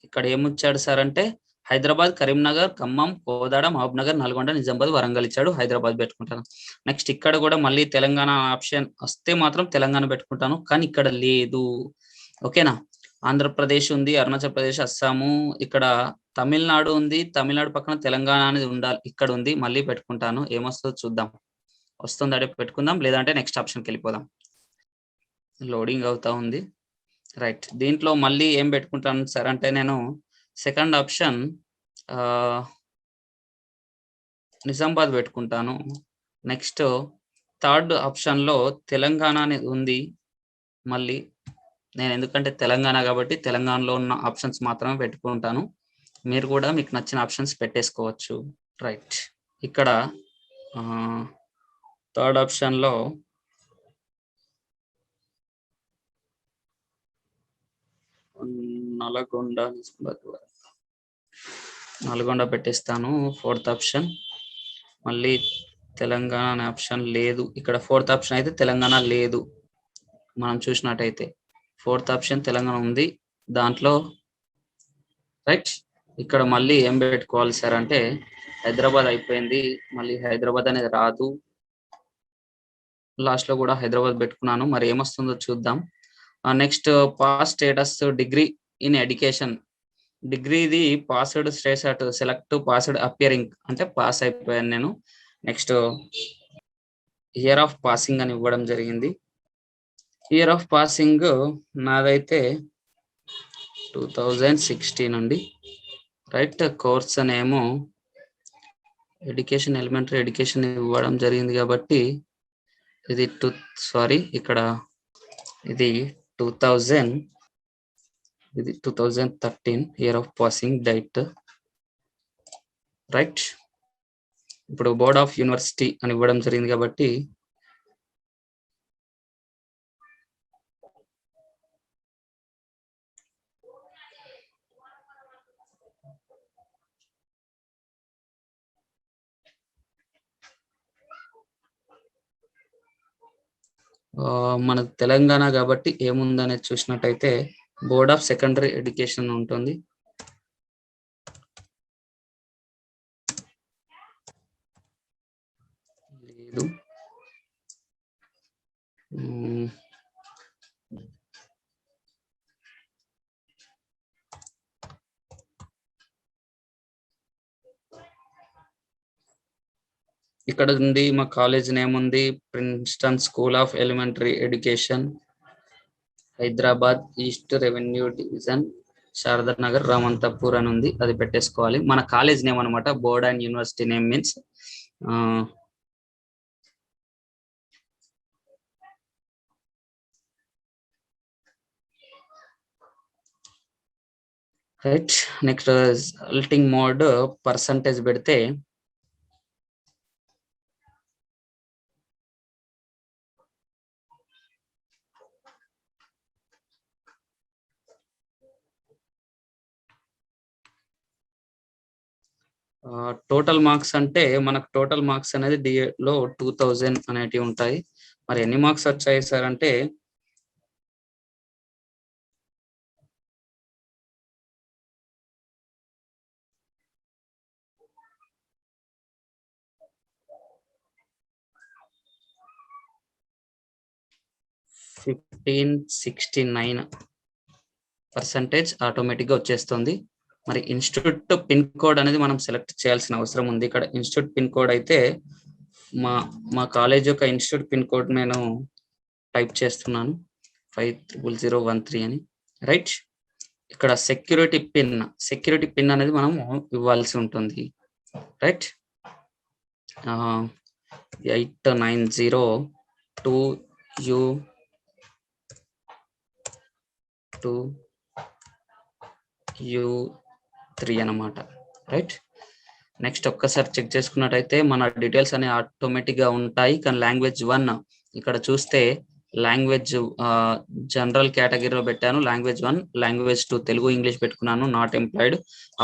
ఇక్కడ ఏమిచ్చాడు సార్ అంటే హైదరాబాద్, కరీంనగర్, ఖమ్మం, కోదాడ, మహబూబ్నగర్, నల్గొండ, నిజామాబాద్, వరంగల్ ఇచ్చాడు. హైదరాబాద్ పెట్టుకుంటాను. నెక్స్ట్ ఇక్కడ కూడా మళ్ళీ తెలంగాణ ఆప్షన్ వస్తే మాత్రం తెలంగాణ పెట్టుకుంటాను, కానీ ఇక్కడ లేదు, ఓకేనా. ఆంధ్రప్రదేశ్ ఉంది, అరుణాచల్ ప్రదేశ్, అస్సాము, ఇక్కడ తమిళనాడు ఉంది, తమిళనాడు పక్కన తెలంగాణ అనేది ఉండాలి, ఇక్కడ ఉంది, మళ్ళీ పెట్టుకుంటాను. ఏమొస్తుందో చూద్దాం, వస్తుందంటే పెట్టుకుందాం, లేదంటే నెక్స్ట్ ఆప్షన్కి వెళ్ళిపోదాం. లోడింగ్ అవుతా ఉంది, రైట్. దీంట్లో మళ్ళీ ఏం పెట్టుకుంటాను సార్ అంటే నేను సెకండ్ ఆప్షన్ నిజామాబాద్ పెట్టుకుంటాను. నెక్స్ట్ థర్డ్ ఆప్షన్ లో తెలంగాణ అనేది ఉంది, మళ్ళీ నేను ఎందుకంటే తెలంగాణ కాబట్టి తెలంగాణలో ఉన్న ఆప్షన్స్ మాత్రమే పెట్టుకుంటాను. మీరు కూడా మీకు నచ్చిన ఆప్షన్స్ పెట్టేసుకోవచ్చు, రైట్. ఇక్కడ థర్డ్ ఆప్షన్ లో నల్గొండ పెట్టేస్తాను, ఫోర్త్ ఆప్షన్. మళ్ళీ తెలంగాణ అనే ఆప్షన్ లేదు ఇక్కడ, ఫోర్త్ ఆప్షన్ అయితే తెలంగాణ లేదు. మనం చూసినట్టయితే ఫోర్త్ ఆప్షన్ తెలంగాణ ఉంది దాంట్లో, రైట్. ఇక్కడ మళ్ళీ ఏం పెట్టుకోవాలి సార్ అంటే హైదరాబాద్ అయిపోయింది, మళ్ళీ హైదరాబాద్ అనేది రాదు. లాస్ట్ లో కూడా హైదరాబాద్ పెట్టుకున్నాను, మరి ఏమొస్తుందో చూద్దాం. Next pass status degree in education, డిగ్రీది passed status select passed appearing అంటే పాస్ అయిపోయాను నేను. నెక్స్ట్ ఇయర్ ఆఫ్ పాసింగ్ అని ఇవ్వడం జరిగింది. ఇయర్ ఆఫ్ పాసింగ్ నాదైతే 2016 అండి, రైట్. కోర్స్ నేమో ఎడ్యుకేషన్, ఎలిమెంటరీ ఎడ్యుకేషన్ ఇవ్వడం జరిగింది కాబట్టి ఇది ఇక్కడ ఇది 2000, ఇది 2013 year of passing date, right. ఇప్పుడు బోర్డ్ ఆఫ్ యూనివర్సిటీ అని ఇవ్వడం జరిగింది కాబట్టి మన తెలంగాణ కాబట్టి ఏముందనేది చూసినట్టయితే బోర్డ్ ఆఫ్ సెకండరీ ఎడ్యుకేషన్ ఉంటుంది. లేదు, ఇక్కడ ఉంది మా కాలేజ్ నేమ్ ఉంది, Princeton school of elementary education, Hyderabad east revenue division, Sharada Nagar, Ramanthapur అని ఉంది, అది పెట్టేసుకోవాలి. మన కాలేజ్ నేమ్ అనమాట, board and university name means. Right. Next resulting mode percentage పెడితే టోటల్ మార్క్స్ అంటే మనకు టోటల్ మార్క్స్ అనేది డిఏలో 2000 అనేటివి ఉంటాయి. మరి ఎన్ని మార్క్స్ వచ్చాయి సార్ అంటే 1569% ఆటోమేటిక్ గా వచ్చేస్తుంది. మరి ఇన్స్టిట్యూట్ పిన్ కోడ్ అనేది మనం సెలెక్ట్ చేయాల్సిన అవసరం ఉంది. ఇక్కడ ఇన్స్టిట్యూట్ పిన్ కోడ్ అయితే మా కాలేజ్ యొక్క ఇన్స్టిట్యూట్ పిన్ కోడ్ నేను టైప్ చేస్తున్నాను 500013 అని. రైట్, ఇక్కడ సెక్యూరిటీ పిన్ అనేది మనం ఇవ్వాల్సి ఉంటుంది. రైట్, 8902U3 అన్నమాట. రైట్, నెక్స్ట్ ఒక్కసారి చెక్ చేసుకున్నట్టయితే మన డీటెయిల్స్ అనేవి ఆటోమేటిక్ గా ఉంటాయి. కానీ లాంగ్వేజ్ 1 ఇక్కడ చూస్తే లాంగ్వేజ్ జనరల్ కేటగిరీలో పెట్టాను. లాంగ్వేజ్ 1, లాంగ్వేజ్ 2 తెలుగు ఇంగ్లీష్ పెట్టుకున్నాను. Not employed,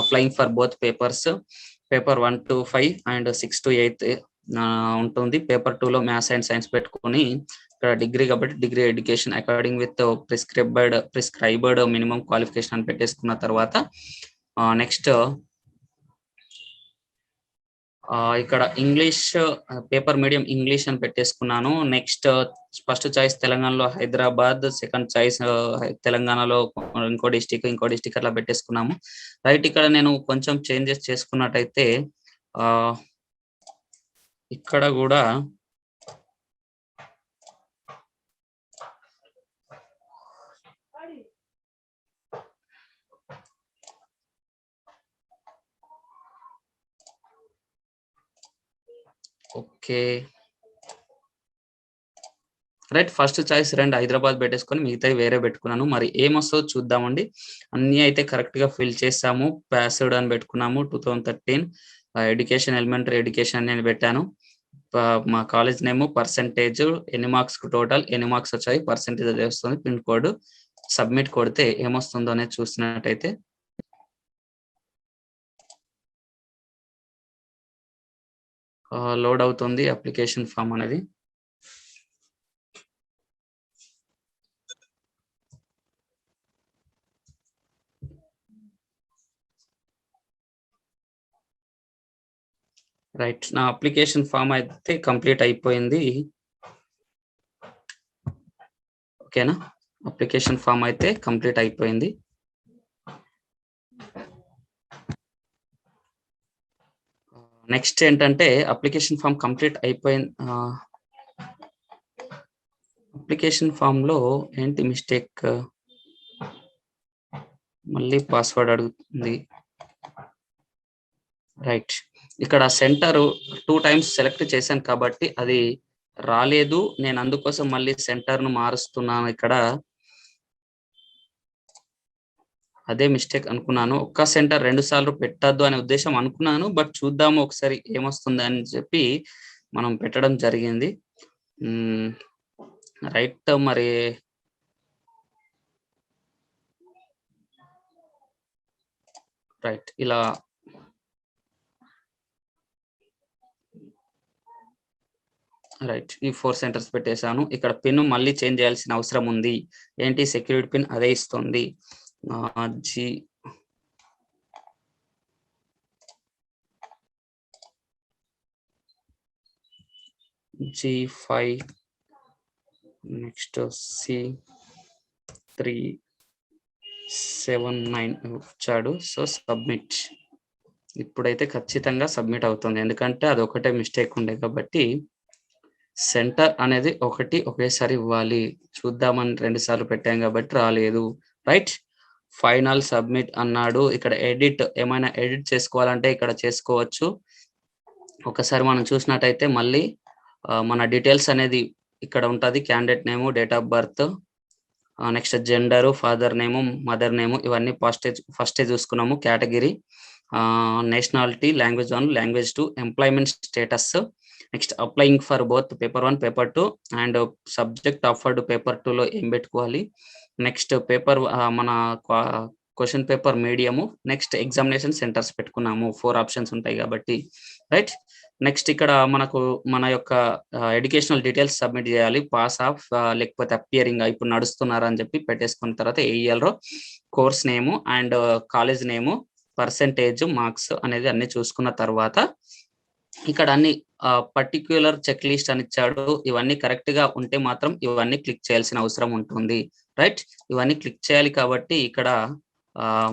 applying for both papers. Paper 1 to 5 and 6 to 8 ఉంటుంది. పేపర్ 2 లో మ్యాథ్స్ అండ్ సైన్స్ పెట్టుకుని ఇక్కడ డిగ్రీ కాబట్టి degree education according with prescribed minimum qualification అని పెట్టేసుకున్న తర్వాత నెక్స్ట్ ఇక్కడ ఇంగ్లీష్ పేపర్ మీడియం ఇంగ్లీష్ అని పెట్టేసుకున్నాను. నెక్స్ట్ ఫస్ట్ చాయిస్ తెలంగాణలో హైదరాబాద్, సెకండ్ చాయిస్ తెలంగాణలో ఇంకో డిస్టిక్ అట్లా పెట్టేసుకున్నాము. రైట్, ఇక్కడ నేను కొంచెం చేంజెస్ చేసుకున్నట్టయితే ఇక్కడ కూడా okay. Right, first choice 2 Hyderabad పెట్టేసుకొని మిగతాయి వేరే పెట్టుకున్నాను. మరి ఏమొస్తుందో చూద్దామండి. అన్ని అయితే కరెక్ట్ గా ఫిల్ చేసాము. పాస్డ్ అని పెట్టుకున్నాము 2013. ఎడ్యుకేషన్ ఎలిమెంటరీ ఎడ్యుకేషన్ నేను పెట్టాను. మా కాలేజ్ నేమ్, పర్సెంటేజ్, ఎన్ని మార్క్స్ టోటల్, ఎన్ని మార్క్స్ వచ్చాయి, పర్సెంటేజ్ అది వస్తుంది. పిన్ కోడ్ సబ్మిట్ కొడితే ఏమొస్తుందో అనేది చూసినట్టయితే లోడ్ అవుతుంది అప్లికేషన్ ఫామ్ అనేది. రైట్, నా అప్లికేషన్ ఫామ్ అయితే కంప్లీట్ అయిపోయింది. ఓకేనా, అప్లికేషన్ ఫామ్ అయితే కంప్లీట్ అయిపోయింది. నెక్స్ట్ ఏంటంటే అప్లికేషన్ ఫామ్ కంప్లీట్ అయిపోయింది. అప్లికేషన్ ఫామ్ లో ఏంటి మిస్టేక్, మళ్ళీ పాస్వర్డ్ అడుగుతుంది. రైట్, ఇక్కడ సెంటర్ 2 times సెలెక్ట్ చేశాను కాబట్టి అది రాలేదు. నేను అందుకోసం మళ్ళీ సెంటర్ ను మారుస్తున్నాను. ఇక్కడ అదే మిస్టేక్ అనుకున్నాను. ఒక్క సెంటర్ 2 సార్లు పెట్టద్దు అనే ఉద్దేశం అనుకున్నాను. బట్ చూద్దాము ఒకసారి ఏమొస్తుంది అని చెప్పి మనం పెట్టడం జరిగింది. రైట్, మరి రైట్ ఇలా రైట్, ఈ 4 సెంటర్స్ పెట్టేశాను. ఇక్కడ పిన్ మళ్ళీ చేంజ్ చేయాల్సిన అవసరం ఉంది. ఏంటి, సెక్యూరిటీ పిన్ అదే ఇస్తుంది. G5 నెక్స్ట్ C379 వచ్చాడు. So submit. ఇప్పుడైతే ఖచ్చితంగా సబ్మిట్ అవుతుంది, ఎందుకంటే అది ఒకటే మిస్టేక్ ఉండే కాబట్టి. సెంటర్ అనేది ఒకేసారి ఇవ్వాలి. చూద్దామని 2 సార్లు పెట్టాం కాబట్టి రాలేదు. రైట్, ఫైనల్ సబ్మిట్ అన్నాడు. ఇక్కడ ఏమైనా ఎడిట్ చేసుకోవాలంటే ఇక్కడ చేసుకోవచ్చు. ఒకసారి మనం చూసినట్టయితే మళ్ళీ మన డీటెయిల్స్ అనేది ఇక్కడ ఉంటుంది. Candidate name, date of birth, next gender, father name, mother నేము, ఇవన్నీ ఫస్టే చూసుకున్నాము. Category, nationality, language 1, language 2, employment status, next applying for both paper 1, paper 2 and subject offered paper 2 లో ఏం పెట్టుకోవాలి. నెక్స్ట్ పేపర్ మన question paper medium, next examination centres పెట్టుకున్నాము. 4 ఆప్షన్స్ ఉంటాయి కాబట్టి, రైట్. నెక్స్ట్ ఇక్కడ మనకు మన యొక్క ఎడ్యుకేషనల్ డీటెయిల్స్ సబ్మిట్ చేయాలి. పాస్ ఆఫ్ లేకపోతే అపియరింగ్ ఇప్పుడు నడుస్తున్నారా అని చెప్పి పెట్టేసుకున్న తర్వాత ఏఈఎల్రో course name and college name, percentage, marks అనేది అన్ని చూసుకున్న తర్వాత ఇక్కడ అన్ని పర్టిక్యులర్ చెక్ లిస్ట్ అని ఇచ్చాడు. ఇవన్నీ కరెక్ట్ గా ఉంటే మాత్రం ఇవన్నీ క్లిక్ చేయాల్సిన అవసరం ఉంటుంది, రైట్. ఇవన్నీ క్లిక్ చేయాలి కాబట్టి ఇక్కడ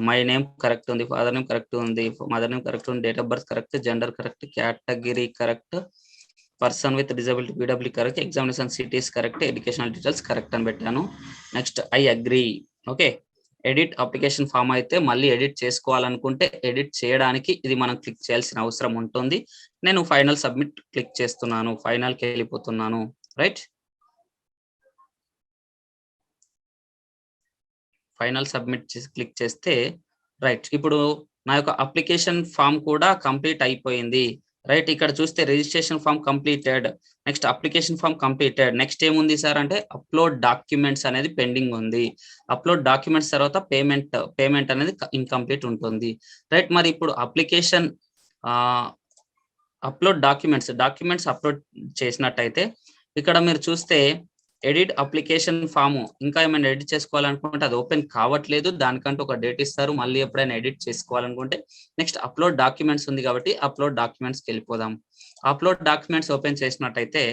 మై నేమ్ కరెక్ట్ ఉంది, ఫాదర్ నేమ్ కరెక్ట్ ఉంది, మదర్ నేమ్ కరెక్ట్ ఉంది, date of birth correct, gender correct, category correct, person with disability PW correct, examination cities correct, educational details correct అని పెట్టాను. Next I agree. Okay, edit application form అయితే మళ్ళీ ఎడిట్ చేసుకోవాలనుకుంటే ఎడిట్ చేయడానికి ఇది మనం క్లిక్ చేయాల్సిన అవసరం ఉంటుంది. నేను ఫైనల్ సబ్మిట్ క్లిక్ చేస్తున్నాను, ఫైనల్కి వెళ్ళిపోతున్నాను, రైట్. ఫైనల్ సబ్మిట్ క్లిక్ చేస్తే రైట్ ఇప్పుడు నా యొక్క అప్లికేషన్ ఫామ్ కూడా కంప్లీట్ అయిపోయింది, రైట్. ఇక్కడ చూస్తే registration form completed, next application form completed. Next ఏముంది సార్ అంటే అప్లోడ్ డాక్యుమెంట్స్ అనేది పెండింగ్ ఉంది. అప్లోడ్ డాక్యుమెంట్స్ తర్వాత పేమెంట్ అనేది ఇన్కంప్లీట్ ఉంటుంది, రైట్. మరి ఇప్పుడు అప్లికేషన్ అప్లోడ్ డాక్యుమెంట్స్ అప్లోడ్ చేసినట్టయితే ఇక్కడ మీరు చూస్తే ఎడిట్ అప్లికేషన్ ఫామ్ ఇంకా ఏమైనా ఎడిట్ చేసుకోవాలనుకుంటే అది ఓపెన్ కావట్లేదు. దానికంటే ఒక డేట్ ఇస్తారు, మళ్ళీ ఎప్పుడైనా ఎడిట్ చేసుకోవాలనుకుంటే నెక్స్ట్ అప్లోడ్ డాక్యుమెంట్స్ ఉంది కాబట్టి అప్లోడ్ డాక్యుమెంట్స్కి వెళ్ళిపోదాం. అప్లోడ్ డాక్యుమెంట్స్ ఓపెన్ చేసినట్టయితే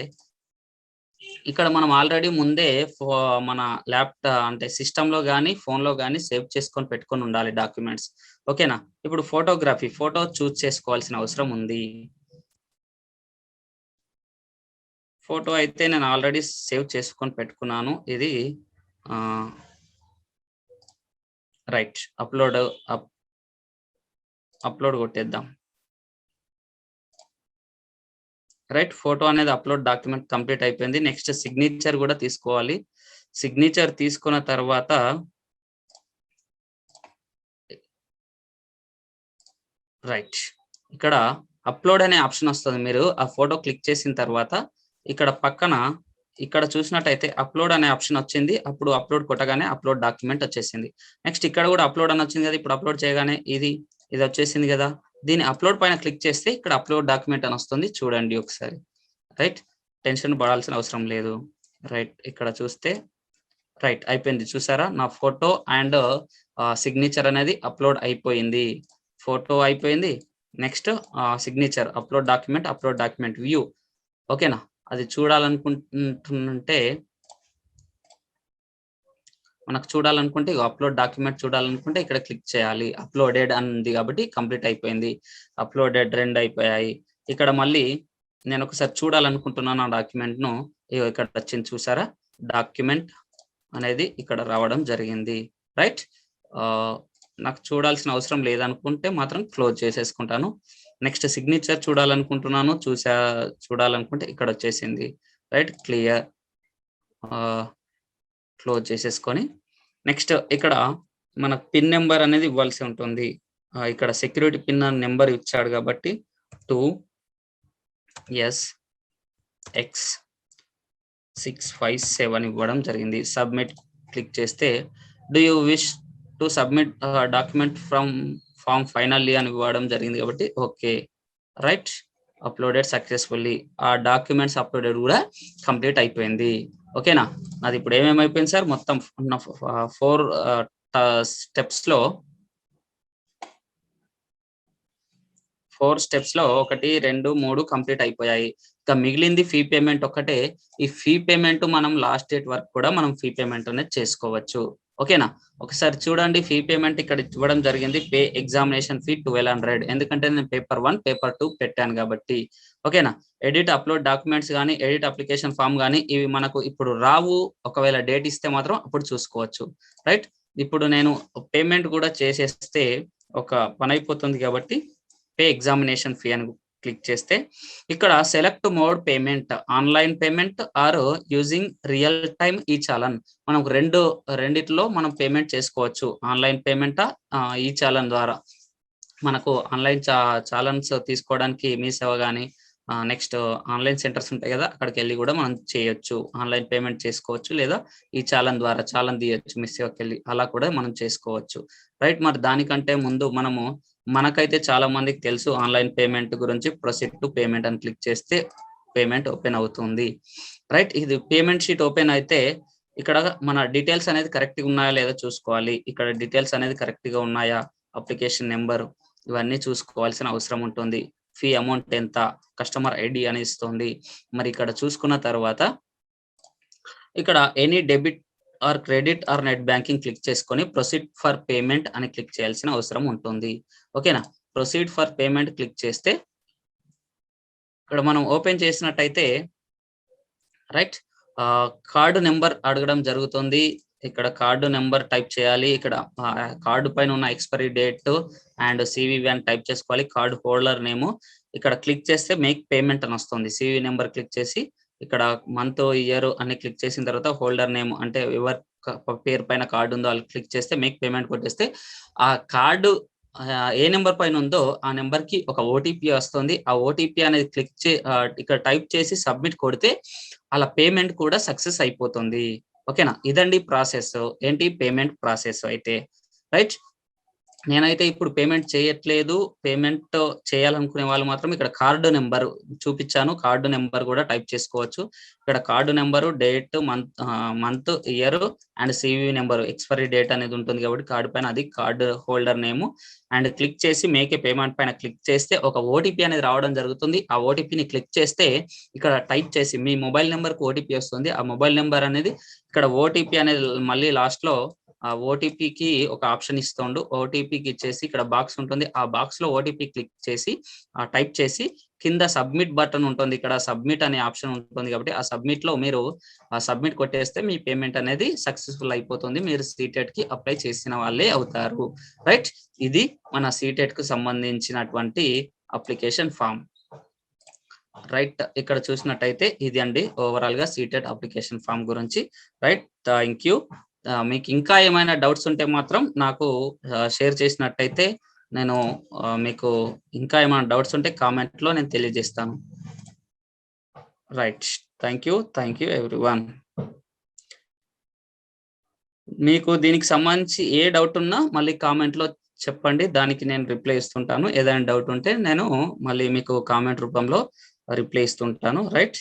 ఇక్కడ మనం ఆల్రెడీ ముందే మన ల్యాప్టాప్ అంటే సిస్టమ్ లో కానీ ఫోన్ లో కానీ సేవ్ చేసుకొని పెట్టుకొని ఉండాలి డాక్యుమెంట్స్, ఓకేనా. ఇప్పుడు ఫోటో చూస్ చేసుకోవాల్సిన అవసరం ఉంది. ఫోటో అయితే నేను ఆల్రెడీ సేవ్ చేసుకొని పెట్టుకున్నాను. ఇది రైట్, అప్లోడ్ కొట్టేద్దాం, రైట్. ఫోటో అనేది అప్లోడ్ డాక్యుమెంట్ కంప్లీట్ అయిపోయింది. నెక్స్ట్ సిగ్నేచర్ కూడా తీసుకోవాలి. సిగ్నేచర్ తీసుకున్న తర్వాత రైట్ ఇక్కడ అప్లోడ్ అనే ఆప్షన్ వస్తుంది. మీరు ఆ ఫోటో క్లిక్ చేసిన తర్వాత ఇక్కడ పక్కన ఇక్కడ చూసినట్టయితే అప్లోడ్ అనే ఆప్షన్ వచ్చింది. అప్పుడు అప్లోడ్ కొట్టగానే అప్లోడ్ డాక్యుమెంట్ వచ్చేసింది. నెక్స్ట్ ఇక్కడ కూడా అప్లోడ్ అని వచ్చింది కదా, ఇప్పుడు అప్లోడ్ చేయగానే ఇది వచ్చేసింది కదా. దీని అప్లోడ్ పైన క్లిక్ చేస్తే ఇక్కడ అప్లోడ్ డాక్యుమెంట్ అని వస్తుంది, చూడండి ఒకసారి, రైట్. టెన్షన్ పడాల్సిన అవసరం లేదు, రైట్. ఇక్కడ చూస్తే రైట్ అయిపోయింది, చూసారా. నా ఫోటో అండ్ సిగ్నేచర్ అనేది అప్లోడ్ అయిపోయింది. ఫోటో అయిపోయింది, next signature, upload document view, ఓకేనా. అది చూడాలనుకుంటుంటే అప్లోడ్ డాక్యుమెంట్ చూడాలనుకుంటే ఇక్కడ క్లిక్ చేయాలి. అప్లోడెడ్ అని ఉంది కాబట్టి కంప్లీట్ అయిపోయింది. అప్లోడెడ్ 2 అయిపోయాయి. ఇక్కడ మళ్ళీ నేను ఒకసారి చూడాలనుకుంటున్నాను ఆ డాక్యుమెంట్ ను, ఇక్కడ వచ్చింది చూసారా, డాక్యుమెంట్ అనేది ఇక్కడ రావడం జరిగింది, రైట్. నాకు చూడాల్సిన అవసరం లేదనుకుంటే మాత్రం క్లోజ్ చేసేసుకుంటాను. నెక్స్ట్ సిగ్నేచర్ చూడాలనుకుంటున్నాను, చూడాలనుకుంటే ఇక్కడ వచ్చేసింది, రైట్. క్లియర్, క్లోజ్ చేసేసుకొని నెక్స్ట్ ఇక్కడ మన పిన్ నెంబర్ అనేది ఇవ్వాల్సి ఉంటుంది. ఇక్కడ సెక్యూరిటీ పిన్ నెంబర్ ఇచ్చాడు కాబట్టి 2SX657 ఇవ్వడం జరిగింది. సబ్మిట్ క్లిక్ చేస్తే do you wish to submit document from form finally అని ఇవ్వడం జరిగింది కాబట్టి ఓకే, రైట్. అప్లోడెడ్ సక్సెస్ఫుల్లీ, ఆ డాక్యుమెంట్స్ అప్లోడెడ్ కూడా కంప్లీట్ అయిపోయింది, ఓకేనా. అది ఇప్పుడు ఏమేమి అయిపోయింది సార్, మొత్తం 4 స్టెప్స్ లో 1, 2, 3 కంప్లీట్ అయిపోయాయి. ఇక మిగిలింది ఫీ పేమెంట్ ఒకటే. ఈ ఫీ పేమెంట్ మనం లాస్ట్ డేట్ వరకు కూడా మనం ఫీ పేమెంట్ అనేది చేసుకోవచ్చు, ఓకేనా. ఒకసారి చూడండి, ఫీ పేమెంట్ ఇక్కడ ఇవ్వడం జరిగింది. పే ఎగ్జామినేషన్ ఫీ 1200, ఎందుకంటే నేను పేపర్ 1 పేపర్ 2 పెట్టాను కాబట్టి, ఓకేనా. ఎడిట్ అప్లోడ్ డాక్యుమెంట్స్ కానీ ఎడిట్ అప్లికేషన్ ఫామ్ కానీ ఇవి మనకు ఇప్పుడు రావు. ఒకవేళ డేట్ ఇస్తే మాత్రం అప్పుడు చూసుకోవచ్చు, రైట్. ఇప్పుడు నేను పేమెంట్ కూడా చేసేస్తే ఒక పని అయిపోతుంది కాబట్టి పే ఎగ్జామినేషన్ ఫీ అని క్లిక్ చేస్తే ఇక్కడ select mode payment, online payment are using real time ఈ చాలన్, మనం రెండిట్లో మనం పేమెంట్ చేసుకోవచ్చు. ఆన్లైన్ పేమెంటా ఈ చాలన్ ద్వారా మనకు ఆన్లైన్ చాలన్స్ తీసుకోవడానికి మీ సేవ కానీ నెక్స్ట్ ఆన్లైన్ సెంటర్స్ ఉంటాయి కదా, అక్కడికి వెళ్ళి కూడా మనం చేయొచ్చు. ఆన్లైన్ పేమెంట్ చేసుకోవచ్చు లేదా ఈ చాలన్ ద్వారా చాలన్ తీయొచ్చు మీ సేవకి వెళ్ళి, అలా కూడా మనం చేసుకోవచ్చు, రైట్. మరి దానికంటే ముందు మనకైతే చాలా మందికి తెలుసు ఆన్లైన్ పేమెంట్ గురించి. ప్రొసీడ్ టు పేమెంట్ అని క్లిక్ చేస్తే పేమెంట్ ఓపెన్ అవుతుంది. రైట్. ఇది పేమెంట్ షీట్ ఓపెన్ అయితే ఇక్కడ మన డీటెయిల్స్ అనేది కరెక్ట్ గా ఉన్నాయా లేదా చూసుకోవాలి. ఇక్కడ డీటెయిల్స్ అనేది కరెక్ట్ గా ఉన్నాయా, అప్లికేషన్ నెంబర్ ఇవన్నీ చూసుకోవాల్సిన అవసరం ఉంటుంది. ఫీ అమౌంట్ ఎంత, కస్టమర్ ఐడి అని ఇస్తుంది. మరి ఇక్కడ చూసుకున్న తర్వాత ఇక్కడ any debit or credit or net banking click చేసుకొని ప్రొసీడ్ ఫర్ పేమెంట్ అని క్లిక్ చేయాల్సిన అవసరం ఉంటుంది. ఓకేనా. ప్రొసీడ్ ఫర్ పేమెంట్ క్లిక్ చేస్తే ఇక్కడ మనం ఓపెన్ చేసినట్టయితే రైట్ కార్డు నెంబర్ అడగడం జరుగుతుంది. ఇక్కడ కార్డు నెంబర్ టైప్ చేయాలి. ఇక్కడ కార్డు పైన ఉన్న ఎక్స్పైరీ డేట్ అండ్ సివివి అని టైప్ చేసుకోవాలి. కార్డు హోల్డర్ నేమ్ ఇక్కడ క్లిక్ చేస్తే మేక్ పేమెంట్ అని వస్తుంది. సివి నెంబర్ క్లిక్ చేసి ఇక్కడ మంత్ ఇయర్ అని క్లిక్ చేసిన తర్వాత హోల్డర్ నేమ్ అంటే ఎవరి పేరు పైన కార్డు ఉందో వాళ్ళు క్లిక్ చేస్తే మేక్ పేమెంట్ కొట్టేస్తే ఆ కార్డు ఏ నెంబర్ పైన ఉందో ఆ నెంబర్ కి ఒక ఓటీపీ వస్తుంది. ఆ ఓటీపీ అనేది ఇక్కడ టైప్ చేసి సబ్మిట్ కొడితే అలా పేమెంట్ కూడా సక్సెస్ అయిపోతుంది. ఓకేనా. ఇదండి ప్రాసెస్. ఏంటి పేమెంట్ ప్రాసెస్ అయితే. రైట్. నేనైతే ఇప్పుడు పేమెంట్ చేయట్లేదు. పేమెంట్ చేయాలనుకునే వాళ్ళు మాత్రం ఇక్కడ కార్డు నెంబర్ చూపించాను. కార్డు నెంబర్ కూడా టైప్ చేసుకోవచ్చు. ఇక్కడ card number, date, month, year and CV number, expiry date అనేది ఉంటుంది కాబట్టి కార్డు పైన అది card holder name and click చేసి మేక్ ఏ పేమెంట్ పైన క్లిక్ చేస్తే ఒక ఓటీపీ అనేది రావడం జరుగుతుంది. ఆ ఓటీపీని క్లిక్ చేస్తే ఇక్కడ టైప్ చేసి మీ మొబైల్ నెంబర్ కు ఓటీపీ వస్తుంది. ఆ మొబైల్ నెంబర్ అనేది ఇక్కడ ఓటీపీ అనేది మళ్ళీ లాస్ట్ లో ఆ ఓటీపీకి ఒక ఆప్షన్ ఇస్తుండు. ఓటీపీకి ఇచ్చేసి ఇక్కడ బాక్స్ ఉంటుంది. ఆ బాక్స్ లో ఓటీపీ క్లిక్ చేసి టైప్ చేసి కింద సబ్మిట్ బటన్ ఉంటుంది. ఇక్కడ సబ్మిట్ అనే ఆప్షన్ ఉంటుంది కాబట్టి ఆ సబ్మిట్ లో మీరు సబ్మిట్ కొట్టేస్తే మీ పేమెంట్ అనేది సక్సెస్ఫుల్ అయిపోతుంది. మీరు సీటెట్ కి అప్లై చేసిన వాళ్ళే అవుతారు. రైట్. ఇది మన సీటెట్ కు సంబంధించినటువంటి అప్లికేషన్ ఫామ్. రైట్. ఇక్కడ చూసినట్టయితే ఇది అండి ఓవరాల్ గా సీటెట్ అప్లికేషన్ ఫామ్ గురించి. రైట్. Thank you. మీకు ఇంకా ఏమైనా డౌట్స్ ఉంటే మాత్రం నాకు షేర్ చేసినట్టయితే నేను మీకు ఇంకా ఏమైనా డౌట్స్ ఉంటే కామెంట్ లో నేను తెలియజేస్తాను. రైట్. Thank you everyone. మీకు దీనికి సంబంధించి ఏ డౌట్ ఉన్నా మళ్ళీ కామెంట్ లో చెప్పండి. దానికి నేను రిప్లై ఇస్తుంటాను. ఏదైనా డౌట్ ఉంటే నేను మళ్ళీ మీకు కామెంట్ రూపంలో రిప్లై ఇస్తుంటాను. రైట్.